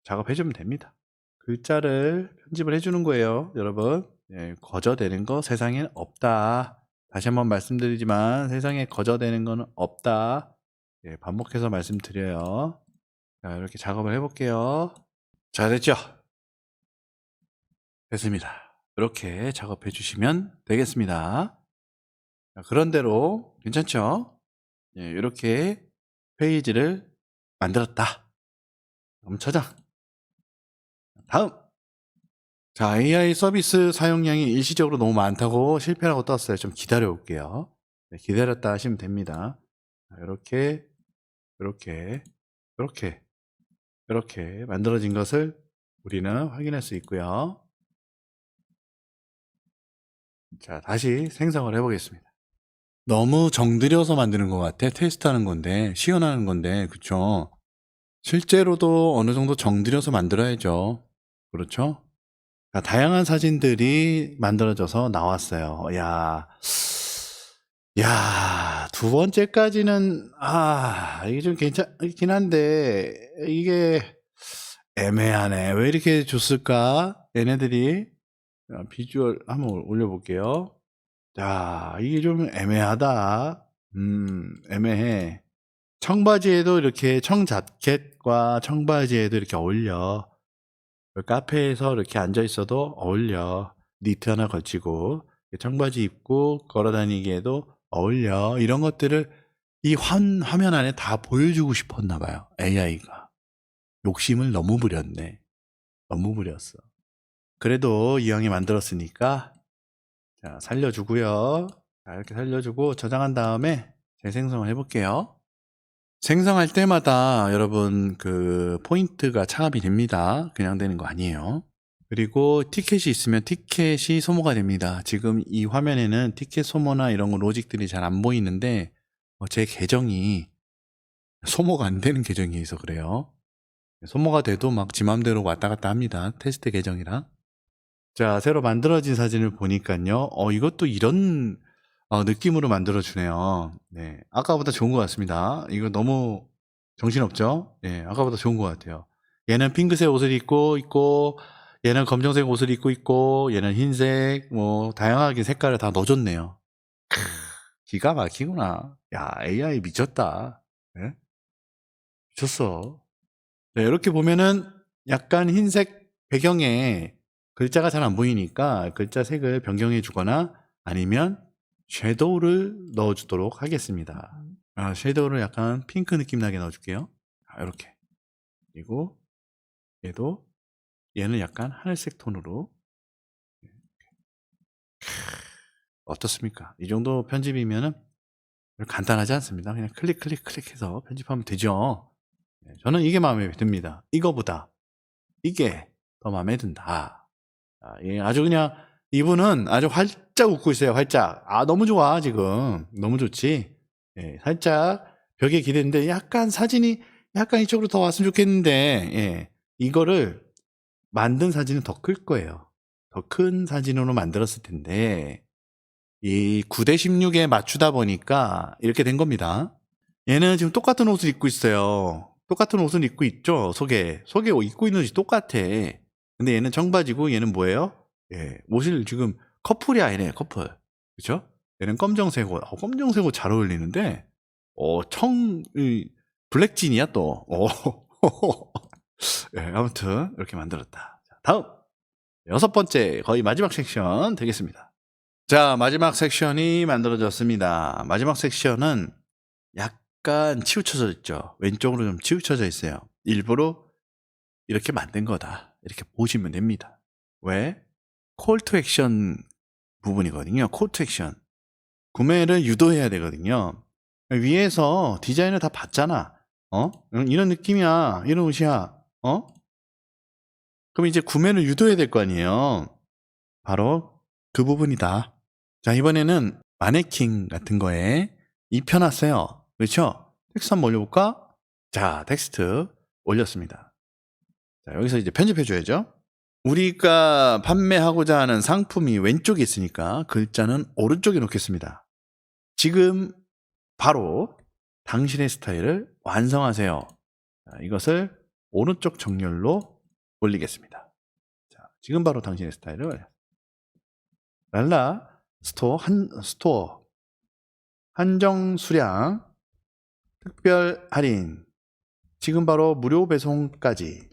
작업해주면 됩니다. 글자를 편집을 해주는 거예요, 여러분. 예, 거저되는 거 세상엔 없다. 다시 한번 말씀드리지만 세상에 거저되는 거는 없다. 예, 반복해서 말씀드려요. 자, 이렇게 작업을 해볼게요. 자, 됐죠? 됐습니다. 이렇게 작업해 주시면 되겠습니다. 자, 그런대로 괜찮죠? 예, 이렇게 페이지를 만들었다. 그럼 저장. 다음. 자, AI 서비스 사용량이 일시적으로 너무 많다고 실패라고 떴어요. 좀 기다려 볼게요. 네, 기다렸다 하시면 됩니다. 이렇게, 이렇게, 이렇게, 이렇게 만들어진 것을 우리는 확인할 수 있고요. 자, 다시 생성을 해보겠습니다. 너무 정들여서 만드는 것 같아. 테스트하는 건데, 시연하는 건데, 그쵸? 실제로도 어느 정도 정들여서 만들어야죠. 그렇죠? 자, 다양한 사진들이 만들어져서 나왔어요. 두 번째까지는, 이게 좀 괜찮긴 한데, 이게 애매하네. 왜 이렇게 줬을까? 얘네들이. 자, 비주얼 한번 올려볼게요. 자, 이게 좀 애매하다. 애매해. 청바지에도 이렇게 청자켓과 청바지에도 이렇게 어울려. 카페에서 이렇게 앉아 있어도 어울려. 니트 하나 걸치고 청바지 입고 걸어 다니기에도 어울려. 이런 것들을 이 화면 안에 다 보여주고 싶었나 봐요. AI가. 욕심을 너무 부렸네. 너무 부렸어. 그래도 이왕에 만들었으니까 자, 살려주고요. 자, 이렇게 살려주고 저장한 다음에 재생성을 해볼게요. 생성할 때마다 여러분 그 포인트가 차감이 됩니다. 그냥 되는 거 아니에요. 그리고 티켓이 있으면 티켓이 소모가 됩니다. 지금 이 화면에는 티켓 소모나 이런 거 로직들이 잘 안 보이는데 제 계정이 소모가 안 되는 계정이어서 그래요. 소모가 돼도 막 지 맘대로 왔다 갔다 합니다. 테스트 계정이라. 자, 새로 만들어진 사진을 보니까요. 이것도 이런 느낌으로 만들어주네요. 네, 아까보다 좋은 것 같습니다. 이거 너무 정신없죠? 네, 아까보다 좋은 것 같아요. 얘는 핑크색 옷을 입고 있고, 얘는 검정색 옷을 입고 있고, 얘는 흰색, 뭐 다양하게 색깔을 다 넣어줬네요. 기가 막히구나. 야, AI 미쳤다. 네? 미쳤어. 네, 이렇게 보면은 약간 흰색 배경에 글자가 잘 안 보이니까 글자 색을 변경해 주거나 아니면 섀도우를 넣어 주도록 하겠습니다. 섀도우를 약간 핑크 느낌 나게 넣어 줄게요. 이렇게. 그리고 얘는 약간 하늘색 톤으로. 어떻습니까? 이 정도 편집이면은 간단하지 않습니다. 그냥 클릭해서 편집하면 되죠. 네, 저는 이게 마음에 듭니다. 이거보다 이게 더 마음에 든다. 아주 그냥 이분은 아주 활짝 웃고 있어요. 활짝. 너무 좋아 지금. 너무 좋지. 예, 살짝 벽에 기대는데 약간 사진이 약간 이쪽으로 더 왔으면 좋겠는데 예, 이거를 만든 사진은 더 클 거예요. 더 큰 사진으로 만들었을 텐데 이 9대 16에 맞추다 보니까 이렇게 된 겁니다. 얘는 지금 똑같은 옷을 입고 있어요. 똑같은 옷을 입고 있죠. 속에 옷 입고 있는 옷이 똑같아. 근데 얘는 청바지고 얘는 뭐예요? 예, 옷을 지금 커플이야. 얘네 커플. 그쵸? 얘는 검정색 옷. 검정색 옷 잘 어울리는데 블랙진이야 또. 예, 아무튼 이렇게 만들었다. 자, 다음 6번째 거의 마지막 섹션 되겠습니다. 자, 마지막 섹션이 만들어졌습니다. 마지막 섹션은 약간 치우쳐져 있죠. 왼쪽으로 좀 치우쳐져 있어요. 일부러 이렇게 만든 거다. 이렇게 보시면 됩니다. 왜? 콜 투 액션 부분이거든요. 콜 투 액션. 구매를 유도해야 되거든요. 위에서 디자인을 다 봤잖아. 이런 느낌이야. 이런 옷이야. 그럼 이제 구매를 유도해야 될 거 아니에요. 바로 그 부분이다. 자, 이번에는 마네킹 같은 거에 입혀놨어요. 그렇죠? 텍스트 한번 올려볼까? 자, 텍스트 올렸습니다. 자, 여기서 이제 편집해줘야죠. 우리가 판매하고자 하는 상품이 왼쪽에 있으니까 글자는 오른쪽에 놓겠습니다. 지금 바로 당신의 스타일을 완성하세요. 자, 이것을 오른쪽 정렬로 올리겠습니다. 자, 지금 바로 당신의 스타일을 랄라 스토어 한정 수량 특별 할인 지금 바로 무료 배송까지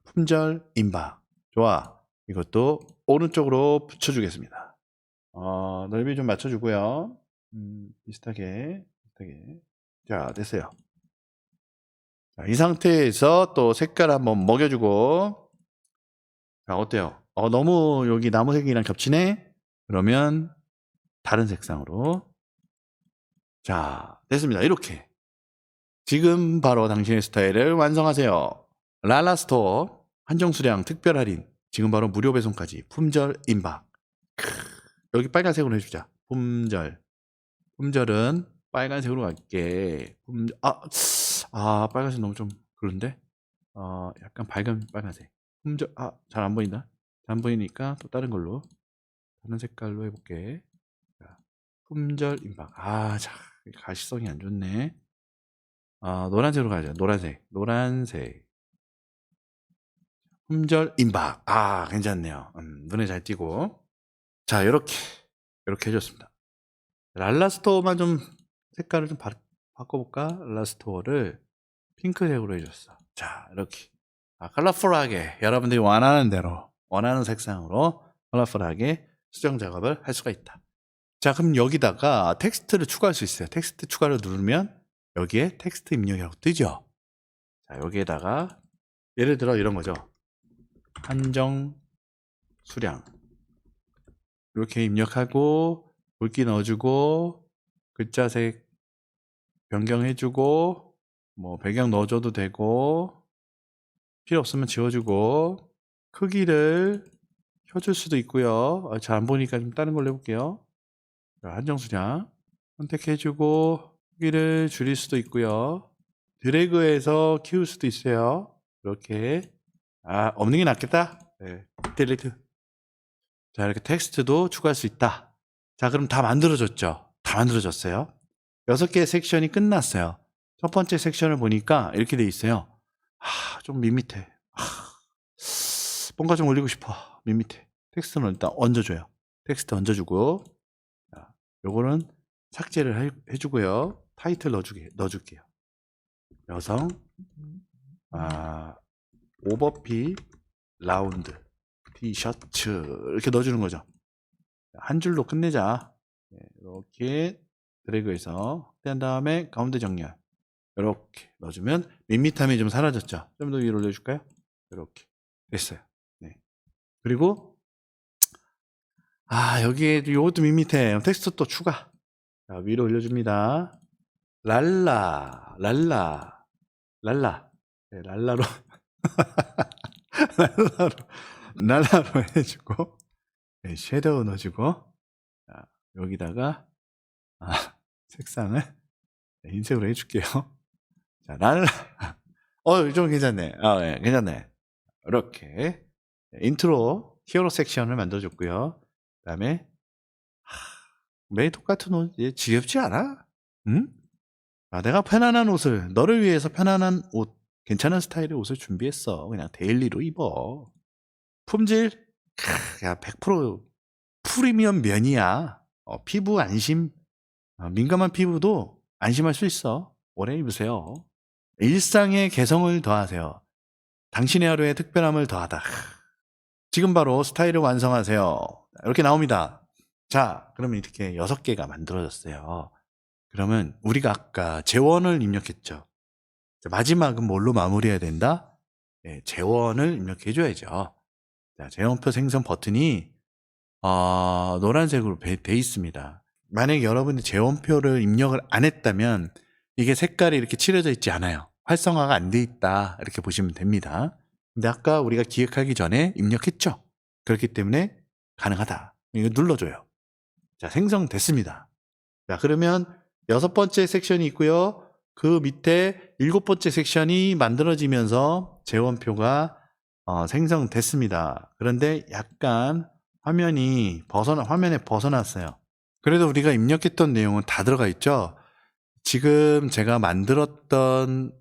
품절 임박. 좋아. 이것도 오른쪽으로 붙여주겠습니다. 넓이 좀 맞춰주고요. 비슷하게. 자, 됐어요. 자, 이 상태에서 또 색깔 한번 먹여주고. 자, 어때요? 너무 여기 나무색이랑 겹치네? 그러면 다른 색상으로. 자, 됐습니다. 이렇게. 지금 바로 당신의 스타일을 완성하세요. 랄라스토어 한정 수량 특별 할인 지금 바로 무료 배송까지 품절 임박. 여기 빨간색으로 해주자. 품절은 빨간색으로 갈게. 빨간색 너무 좀 그런데 약간 밝은 빨간색. 품절 잘 안 보인다. 잘 안 보이니까 또 다른 걸로 다른 색깔로 해볼게. 자, 품절 임박. 자, 가시성이 안 좋네. 노란색으로 가자. 노란색. 품절 임박. 괜찮네요. 눈에 잘 띄고. 자, 이렇게 해줬습니다. 랄라스토어만 좀 색깔을 좀 바꿔볼까? 랄라스토어를 핑크색으로 해줬어. 자, 이렇게 컬러풀하게 여러분들이 원하는 대로 원하는 색상으로 컬러풀하게 수정 작업을 할 수가 있다. 자, 그럼 여기다가 텍스트를 추가할 수 있어요. 텍스트 추가를 누르면 여기에 텍스트 입력이라고 뜨죠. 자, 여기에다가 예를 들어 이런 거죠. 한정 수량 이렇게 입력하고 굵기 넣어주고 글자색 변경해주고 뭐 배경 넣어줘도 되고 필요 없으면 지워주고 크기를 켜줄 수도 있고요. 잘 안 보니까 좀 다른 걸로 해볼게요. 한정 수량 선택해주고 크기를 줄일 수도 있고요. 드래그해서 키울 수도 있어요. 이렇게 없는 게 낫겠다. 네. 딜리트. 자, 이렇게 텍스트도 추가할 수 있다. 자, 그럼 다 만들어졌죠? 다 만들어졌어요. 6개의 섹션이 끝났어요. 첫 번째 섹션을 보니까 이렇게 돼 있어요. 좀 밋밋해. 뭔가 좀 올리고 싶어. 밋밋해. 텍스트는 일단 얹어줘요. 텍스트 얹어주고, 자, 요거는 삭제를 해주고요. 타이틀 넣어줄게요. 여성, 오버핏, 라운드, 티셔츠 이렇게 넣어주는 거죠. 한 줄로 끝내자. 이렇게 드래그해서 확대한 다음에 가운데 정렬 이렇게 넣어주면 밋밋함이 좀 사라졌죠. 좀 더 위로 올려줄까요? 이렇게 됐어요. 네. 그리고 여기에 요것도 밋밋해. 텍스트 또 추가. 자, 위로 올려줍니다. 랄라 네, 랄라로 랄라로 해주고 네, 섀도우 넣어주고 자, 여기다가 색상을 흰색으로 해줄게요. 자, 랄라 좀 괜찮네. 네, 괜찮네. 이렇게 인트로 히어로 섹션을 만들어줬고요. 그 다음에 매일 똑같은 옷 지겹지 않아? 응? 내가 편안한 옷을 너를 위해서 편안한 옷 괜찮은 스타일의 옷을 준비했어. 그냥 데일리로 입어. 품질 야 100% 프리미엄 면이야. 피부 안심 민감한 피부도 안심할 수 있어. 오래 입으세요. 일상의 개성을 더하세요. 당신의 하루에 특별함을 더하다. 지금 바로 스타일을 완성하세요. 이렇게 나옵니다. 자, 그러면 이렇게 6개가 만들어졌어요. 그러면 우리가 아까 재원을 입력했죠. 마지막은 뭘로 마무리해야 된다? 네, 재원을 입력해줘야죠. 자, 재원표 생성 버튼이 노란색으로 돼 있습니다. 만약에 여러분이 재원표를 입력을 안 했다면 이게 색깔이 이렇게 칠해져 있지 않아요. 활성화가 안 돼 있다 이렇게 보시면 됩니다. 근데 아까 우리가 기획하기 전에 입력했죠. 그렇기 때문에 가능하다. 이거 눌러줘요. 자, 생성됐습니다. 자, 그러면 6번째 섹션이 있고요. 그 밑에 7번째 섹션이 만들어지면서 재원표가 생성됐습니다. 그런데 약간 화면에 벗어났어요. 그래도 우리가 입력했던 내용은 다 들어가 있죠. 지금 제가 만들었던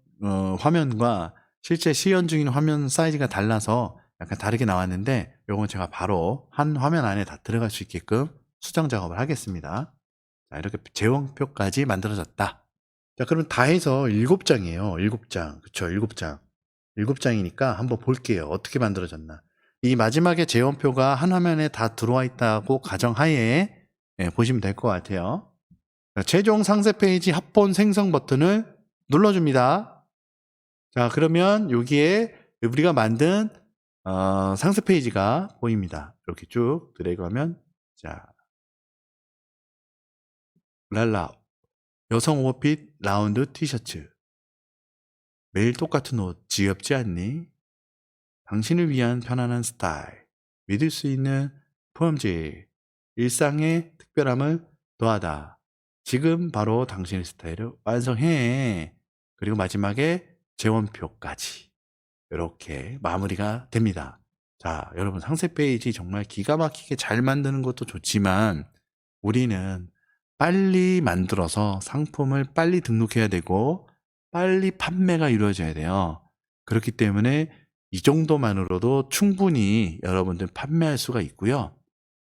화면과 실제 시연 중인 화면 사이즈가 달라서 약간 다르게 나왔는데 요건 제가 바로 한 화면 안에 다 들어갈 수 있게끔 수정 작업을 하겠습니다. 자, 이렇게 제원표까지 만들어졌다. 자, 그러면 다 해서 7장이에요. 7장. 그쵸, 7장. 7장이니까 한번 볼게요. 어떻게 만들어졌나. 이 마지막에 제원표가 한 화면에 다 들어와 있다고 가정하에 보시면 될 것 같아요. 자, 최종 상세 페이지 합본 생성 버튼을 눌러줍니다. 자, 그러면 여기에 우리가 만든 상세 페이지가 보입니다. 이렇게 쭉 드래그하면, 자, 랄라 여성 오버핏 라운드 티셔츠. 매일 똑같은 옷 지겹지 않니? 당신을 위한 편안한 스타일. 믿을 수 있는 포함질. 일상의 특별함을 더하다. 지금 바로 당신의 스타일을 완성해. 그리고 마지막에 재원표까지. 이렇게 마무리가 됩니다. 자, 여러분 상세 페이지 정말 기가 막히게 잘 만드는 것도 좋지만 우리는 빨리 만들어서 상품을 빨리 등록해야 되고 빨리 판매가 이루어져야 돼요. 그렇기 때문에 이 정도만으로도 충분히 여러분들 판매할 수가 있고요.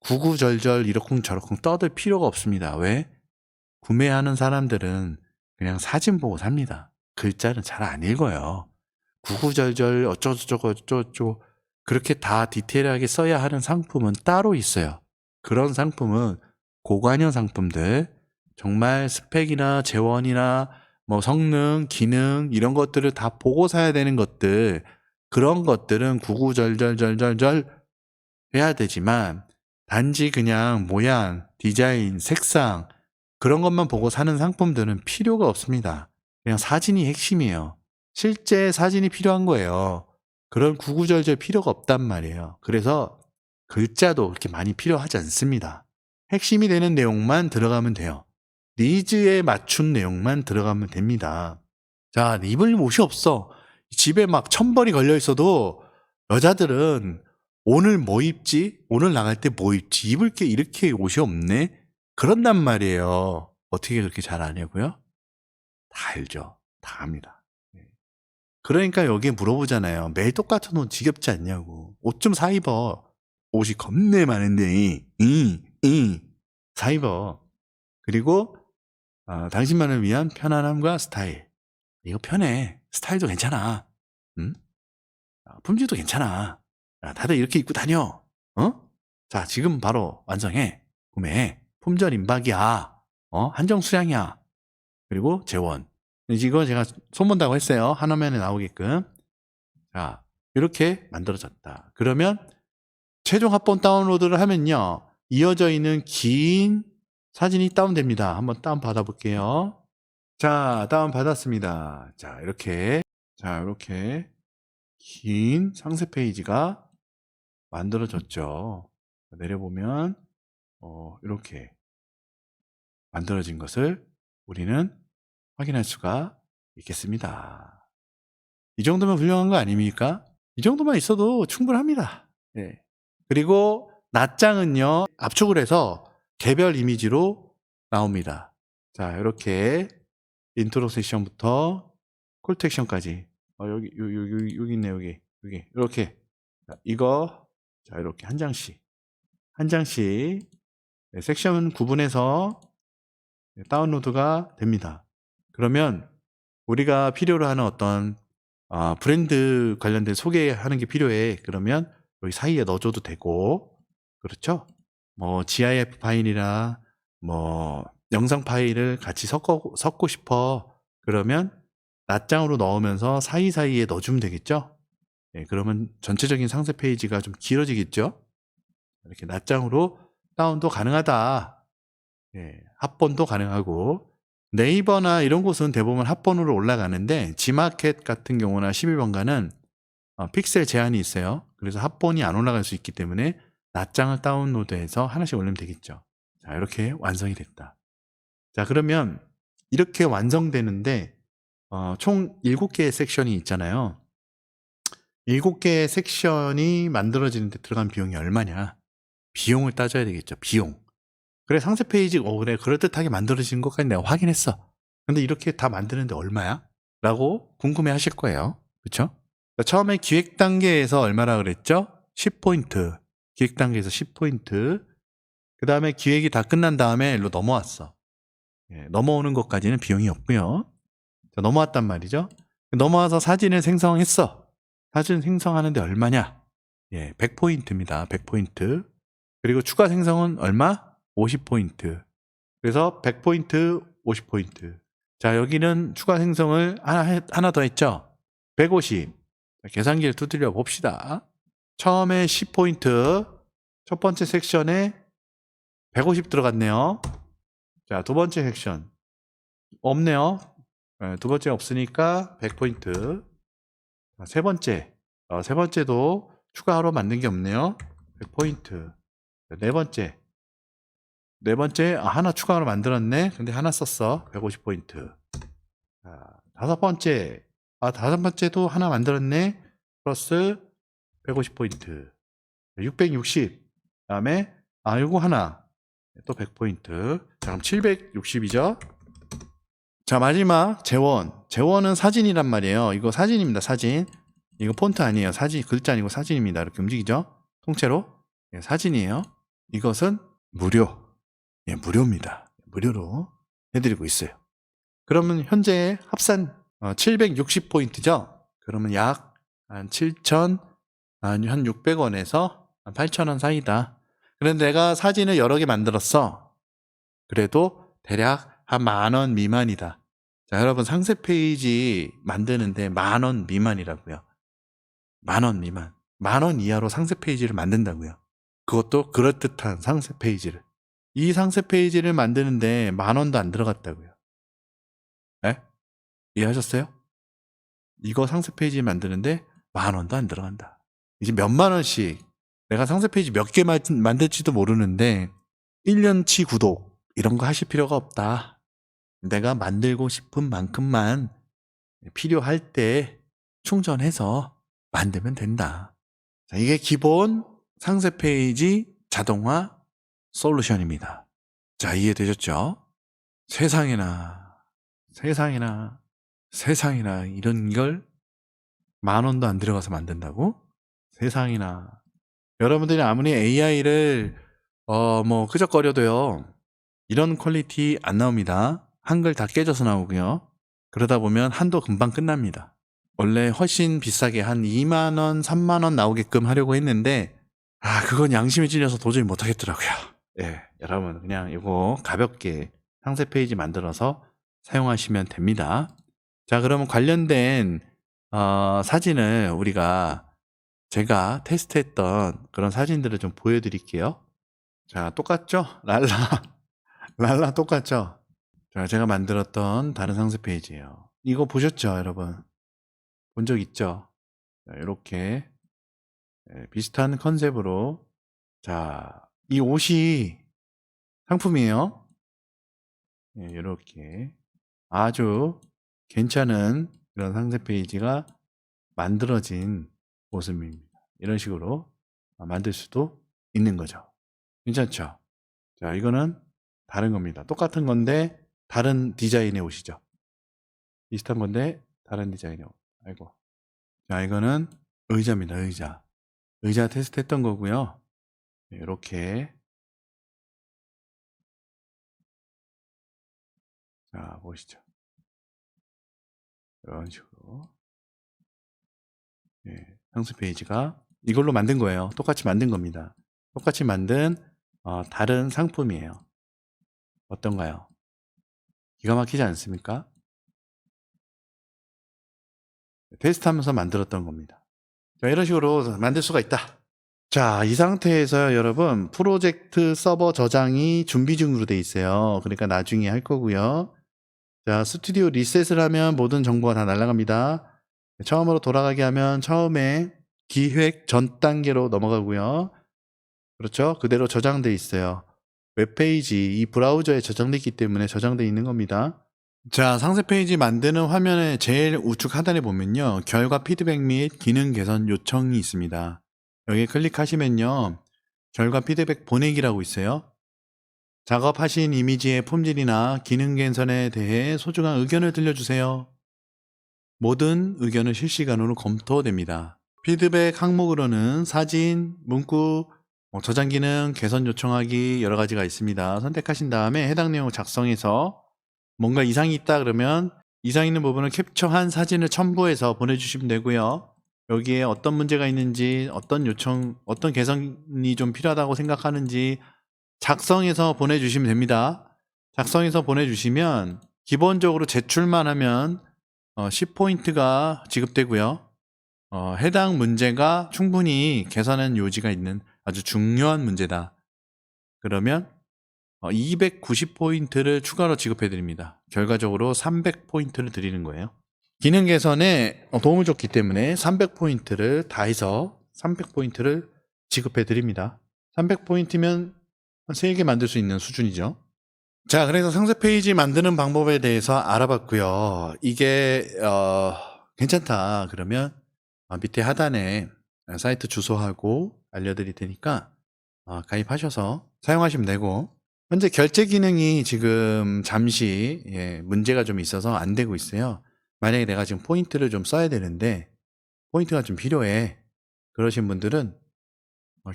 구구절절 이러쿵저러쿵 떠들 필요가 없습니다. 왜? 구매하는 사람들은 그냥 사진 보고 삽니다. 글자는 잘 안 읽어요. 구구절절 어쩌고저쩌고 어쩌고저쩌고 그렇게 다 디테일하게 써야 하는 상품은 따로 있어요. 그런 상품은 고관여 상품들, 정말 스펙이나 재원이나 뭐 성능, 기능 이런 것들을 다 보고 사야 되는 것들, 그런 것들은 구구절절절절절 해야 되지만 단지 그냥 모양, 디자인, 색상 그런 것만 보고 사는 상품들은 필요가 없습니다. 그냥 사진이 핵심이에요. 실제 사진이 필요한 거예요. 그런 구구절절 필요가 없단 말이에요. 그래서 글자도 그렇게 많이 필요하지 않습니다. 핵심이 되는 내용만 들어가면 돼요. 니즈에 맞춘 내용만 들어가면 됩니다. 자, 입을 옷이 없어. 집에 막 천벌이 걸려 있어도 여자들은 오늘 뭐 입지? 오늘 나갈 때 뭐 입지? 입을 게 이렇게 옷이 없네? 그런단 말이에요. 어떻게 그렇게 잘 아냐고요? 다 알죠. 다 압니다. 그러니까 여기에 물어보잖아요. 매일 똑같은 옷 지겹지 않냐고. 옷 좀 사 입어. 옷이 겁내 많은데, 사 입어. 그리고 당신만을 위한 편안함과 스타일. 이거 편해. 스타일도 괜찮아. 응? 품질도 괜찮아. 다들 이렇게 입고 다녀. 어? 자, 지금 바로 완성해. 구매해. 품절 임박이야. 한정 수량이야. 그리고 재원. 이거 제가 손본다고 했어요. 한 화면에 나오게끔. 자, 이렇게 만들어졌다. 그러면 최종 합본 다운로드를 하면요. 이어져 있는 긴 사진이 다운됩니다. 한번 다운 받아볼게요. 자, 다운 받았습니다. 자, 이렇게 긴 상세 페이지가 만들어졌죠. 내려보면 이렇게 만들어진 것을 우리는 확인할 수가 있겠습니다. 이 정도면 훌륭한 거 아닙니까? 이 정도만 있어도 충분합니다. 네. 그리고 낱장은요, 압축을 해서 개별 이미지로 나옵니다. 자, 이렇게 인트로 세션부터 콜투 액션까지. 여기 있네, 여기. 이렇게. 자, 이거, 자, 이렇게 한 장씩. 네, 섹션 구분해서 다운로드가 됩니다. 그러면 우리가 필요로 하는 어떤 브랜드 관련된 소개하는 게 필요해. 그러면 여기 사이에 넣어줘도 되고, 그렇죠? 뭐 GIF 파일이나 뭐 영상 파일을 같이 섞고 싶어. 그러면 낱장으로 넣으면서 사이사이에 넣어주면 되겠죠? 네, 그러면 전체적인 상세 페이지가 좀 길어지겠죠? 이렇게 낱장으로 다운도 가능하다. 네, 합본도 가능하고 네이버나 이런 곳은 대부분 합본으로 올라가는데 G마켓 같은 경우나 11번가는 픽셀 제한이 있어요. 그래서 합본이 안 올라갈 수 있기 때문에 낱장을 다운로드해서 하나씩 올리면 되겠죠. 자, 이렇게 완성이 됐다. 자, 그러면 이렇게 완성되는데 총 7개의 섹션이 있잖아요. 7개의 섹션이 만들어지는데 들어간 비용이 얼마냐? 비용을 따져야 되겠죠. 비용. 그래, 상세 페이지, 그래, 그럴듯하게 만들어진 것까지 내가 확인했어. 근데 이렇게 다 만드는데 얼마야? 라고 궁금해 하실 거예요. 그쵸? 처음에 기획 단계에서 얼마라 그랬죠? 10포인트. 기획 단계에서 10포인트. 그 다음에 기획이 다 끝난 다음에 일로 넘어왔어. 예, 넘어오는 것까지는 비용이 없고요. 자, 넘어왔단 말이죠. 넘어와서 사진을 생성했어. 사진 생성하는데 얼마냐? 예, 100포인트입니다. 100포인트. 그리고 추가 생성은 얼마? 50포인트. 그래서 100포인트, 50포인트. 자, 여기는 추가 생성을 하나 더 했죠? 150. 자, 계산기를 두드려 봅시다. 처음에 10포인트. 첫 번째 섹션에 150 들어갔네요. 자, 두 번째 섹션. 없네요. 두 번째 없으니까 100포인트. 세 번째. 세 번째도 추가로 만든 게 없네요. 100포인트. 네 번째. 네 번째, 하나 추가로 만들었네. 근데 하나 썼어. 150포인트. 다섯 번째. 다섯 번째도 하나 만들었네. 플러스 150포인트. 660. 그 다음에, 요거 하나. 또 100포인트. 자, 그럼 760이죠. 자, 마지막 재원. 재원은 사진이란 말이에요. 이거 사진입니다. 사진. 이거 폰트 아니에요. 사진, 글자 아니고 사진입니다. 이렇게 움직이죠. 통째로. 예, 사진이에요. 이것은 무료. 예, 무료입니다. 무료로 해드리고 있어요. 그러면 현재 합산 760포인트죠. 그러면 약 한 7,000, 한 600원에서 한 8,000원 사이다. 그런데 내가 사진을 여러 개 만들었어. 그래도 대략 한 10,000원 미만이다. 자, 여러분 상세 페이지 만드는데 10,000원 미만이라고요. 10,000원 미만. 10,000원 이하로 상세 페이지를 만든다고요. 그것도 그럴듯한 상세 페이지를. 이 상세 페이지를 만드는데 10,000원도 안 들어갔다고요. 네? 이해하셨어요? 이거 상세 페이지 만드는데 10,000원도 안 들어간다. 이제 몇만 원씩 내가 상세 페이지 몇 개 만들지도 모르는데 1년치 구독 이런 거 하실 필요가 없다. 내가 만들고 싶은 만큼만 필요할 때 충전해서 만들면 된다. 자, 이게 기본 상세 페이지 자동화 솔루션입니다. 자, 이해되셨죠? 세상에나 이런 걸 10,000원도 안 들어가서 만든다고? 세상에나. 여러분들이 아무리 AI를 끄적거려도요. 이런 퀄리티 안 나옵니다. 한글 다 깨져서 나오고요. 그러다 보면 한도 금방 끝납니다. 원래 훨씬 비싸게 한 20,000원, 30,000원 나오게끔 하려고 했는데 그건 양심이 찔려서 도저히 못 하겠더라고요. 예, 여러분 그냥 이거 가볍게 상세 페이지 만들어서 사용하시면 됩니다. 자, 그러면 관련된 사진을 제가 테스트했던 그런 사진들을 좀 보여드릴게요. 자, 똑같죠? 랄라 똑같죠? 자, 제가 만들었던 다른 상세 페이지예요. 이거 보셨죠, 여러분? 본 적 있죠? 자, 이렇게 비슷한 컨셉으로 자, 이 옷이 상품이에요. 이렇게 아주 괜찮은 그런 상세 페이지가 만들어진 모습입니다. 이런 식으로 만들 수도 있는 거죠. 괜찮죠? 자, 이거는 다른 겁니다. 똑같은 건데 다른 디자인의 옷이죠. 비슷한 건데 다른 디자인의 옷. 아이고. 자, 이거는 의자입니다. 의자 테스트 했던 거고요. 이렇게 자, 보시죠. 이런 식으로 상세 페이지가 이걸로 만든 거예요. 똑같이 만든 겁니다. 똑같이 만든 다른 상품이에요. 어떤가요? 기가 막히지 않습니까? 테스트하면서 만들었던 겁니다. 자, 이런 식으로 만들 수가 있다. 자, 이 상태에서 여러분 프로젝트 서버 저장이 준비 중으로 돼 있어요. 그러니까 나중에 할 거고요. 자, 스튜디오 리셋을 하면 모든 정보가 다 날아갑니다. 처음으로 돌아가게 하면 처음에 기획 전 단계로 넘어가고요. 그렇죠? 그대로 저장돼 있어요. 웹페이지 이 브라우저에 저장돼 있기 때문에 저장돼 있는 겁니다. 자, 상세 페이지 만드는 화면의 제일 우측 하단에 보면요. 결과 피드백 및 기능 개선 요청이 있습니다. 여기 클릭하시면요. 결과 피드백 보내기라고 있어요. 작업하신 이미지의 품질이나 기능 개선에 대해 소중한 의견을 들려주세요. 모든 의견은 실시간으로 검토됩니다. 피드백 항목으로는 사진, 문구, 저장 기능, 개선 요청하기 여러 가지가 있습니다. 선택하신 다음에 해당 내용을 작성해서 뭔가 이상이 있다 그러면 이상 있는 부분을 캡처한 사진을 첨부해서 보내주시면 되고요. 여기에 어떤 문제가 있는지, 어떤 요청, 어떤 개선이 좀 필요하다고 생각하는지 작성해서 보내주시면 됩니다. 작성해서 보내주시면 기본적으로 제출만 하면 10포인트가 지급되고요. 해당 문제가 충분히 개선한 요지가 있는 아주 중요한 문제다. 그러면 290포인트를 추가로 지급해 드립니다. 결과적으로 300포인트를 드리는 거예요. 기능 개선에 도움을 줬기 때문에 300포인트를 다 해서 300포인트를 지급해 드립니다. 300포인트면 3개 만들 수 있는 수준이죠. 자, 그래서 상세 페이지 만드는 방법에 대해서 알아봤고요. 이게 괜찮다 그러면 밑에 하단에 사이트 주소하고 알려드릴 테니까 가입하셔서 사용하시면 되고, 현재 결제 기능이 지금 잠시 문제가 좀 있어서 안 되고 있어요. 만약에 내가 지금 포인트를 좀 써야 되는데 포인트가 좀 필요해 그러신 분들은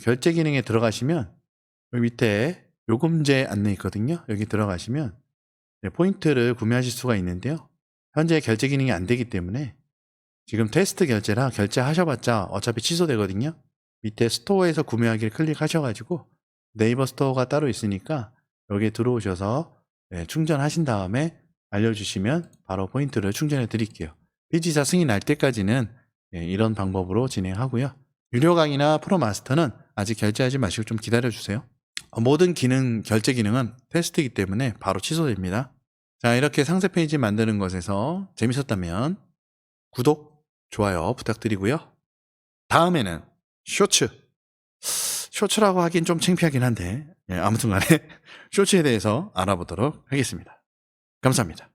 결제 기능에 들어가시면 여기 밑에 요금제 안내 있거든요. 여기 들어가시면 포인트를 구매하실 수가 있는데요. 현재 결제 기능이 안 되기 때문에 지금 테스트 결제라 결제하셔봤자 어차피 취소되거든요. 밑에 스토어에서 구매하기를 클릭하셔가지고 네이버 스토어가 따로 있으니까 여기에 들어오셔서 충전하신 다음에 알려주시면 바로 포인트를 충전해 드릴게요. 피지사 승인날 때까지는 이런 방법으로 진행하고요. 유료 강의나 프로마스터는 아직 결제하지 마시고 좀 기다려주세요. 모든 기능, 결제 기능은 테스트이기 때문에 바로 취소됩니다. 자, 이렇게 상세 페이지 만드는 것에서 재밌었다면 구독, 좋아요 부탁드리고요. 다음에는 쇼츠라고 하긴 좀 창피하긴 한데 아무튼 간에 쇼츠에 대해서 알아보도록 하겠습니다. 감사합니다.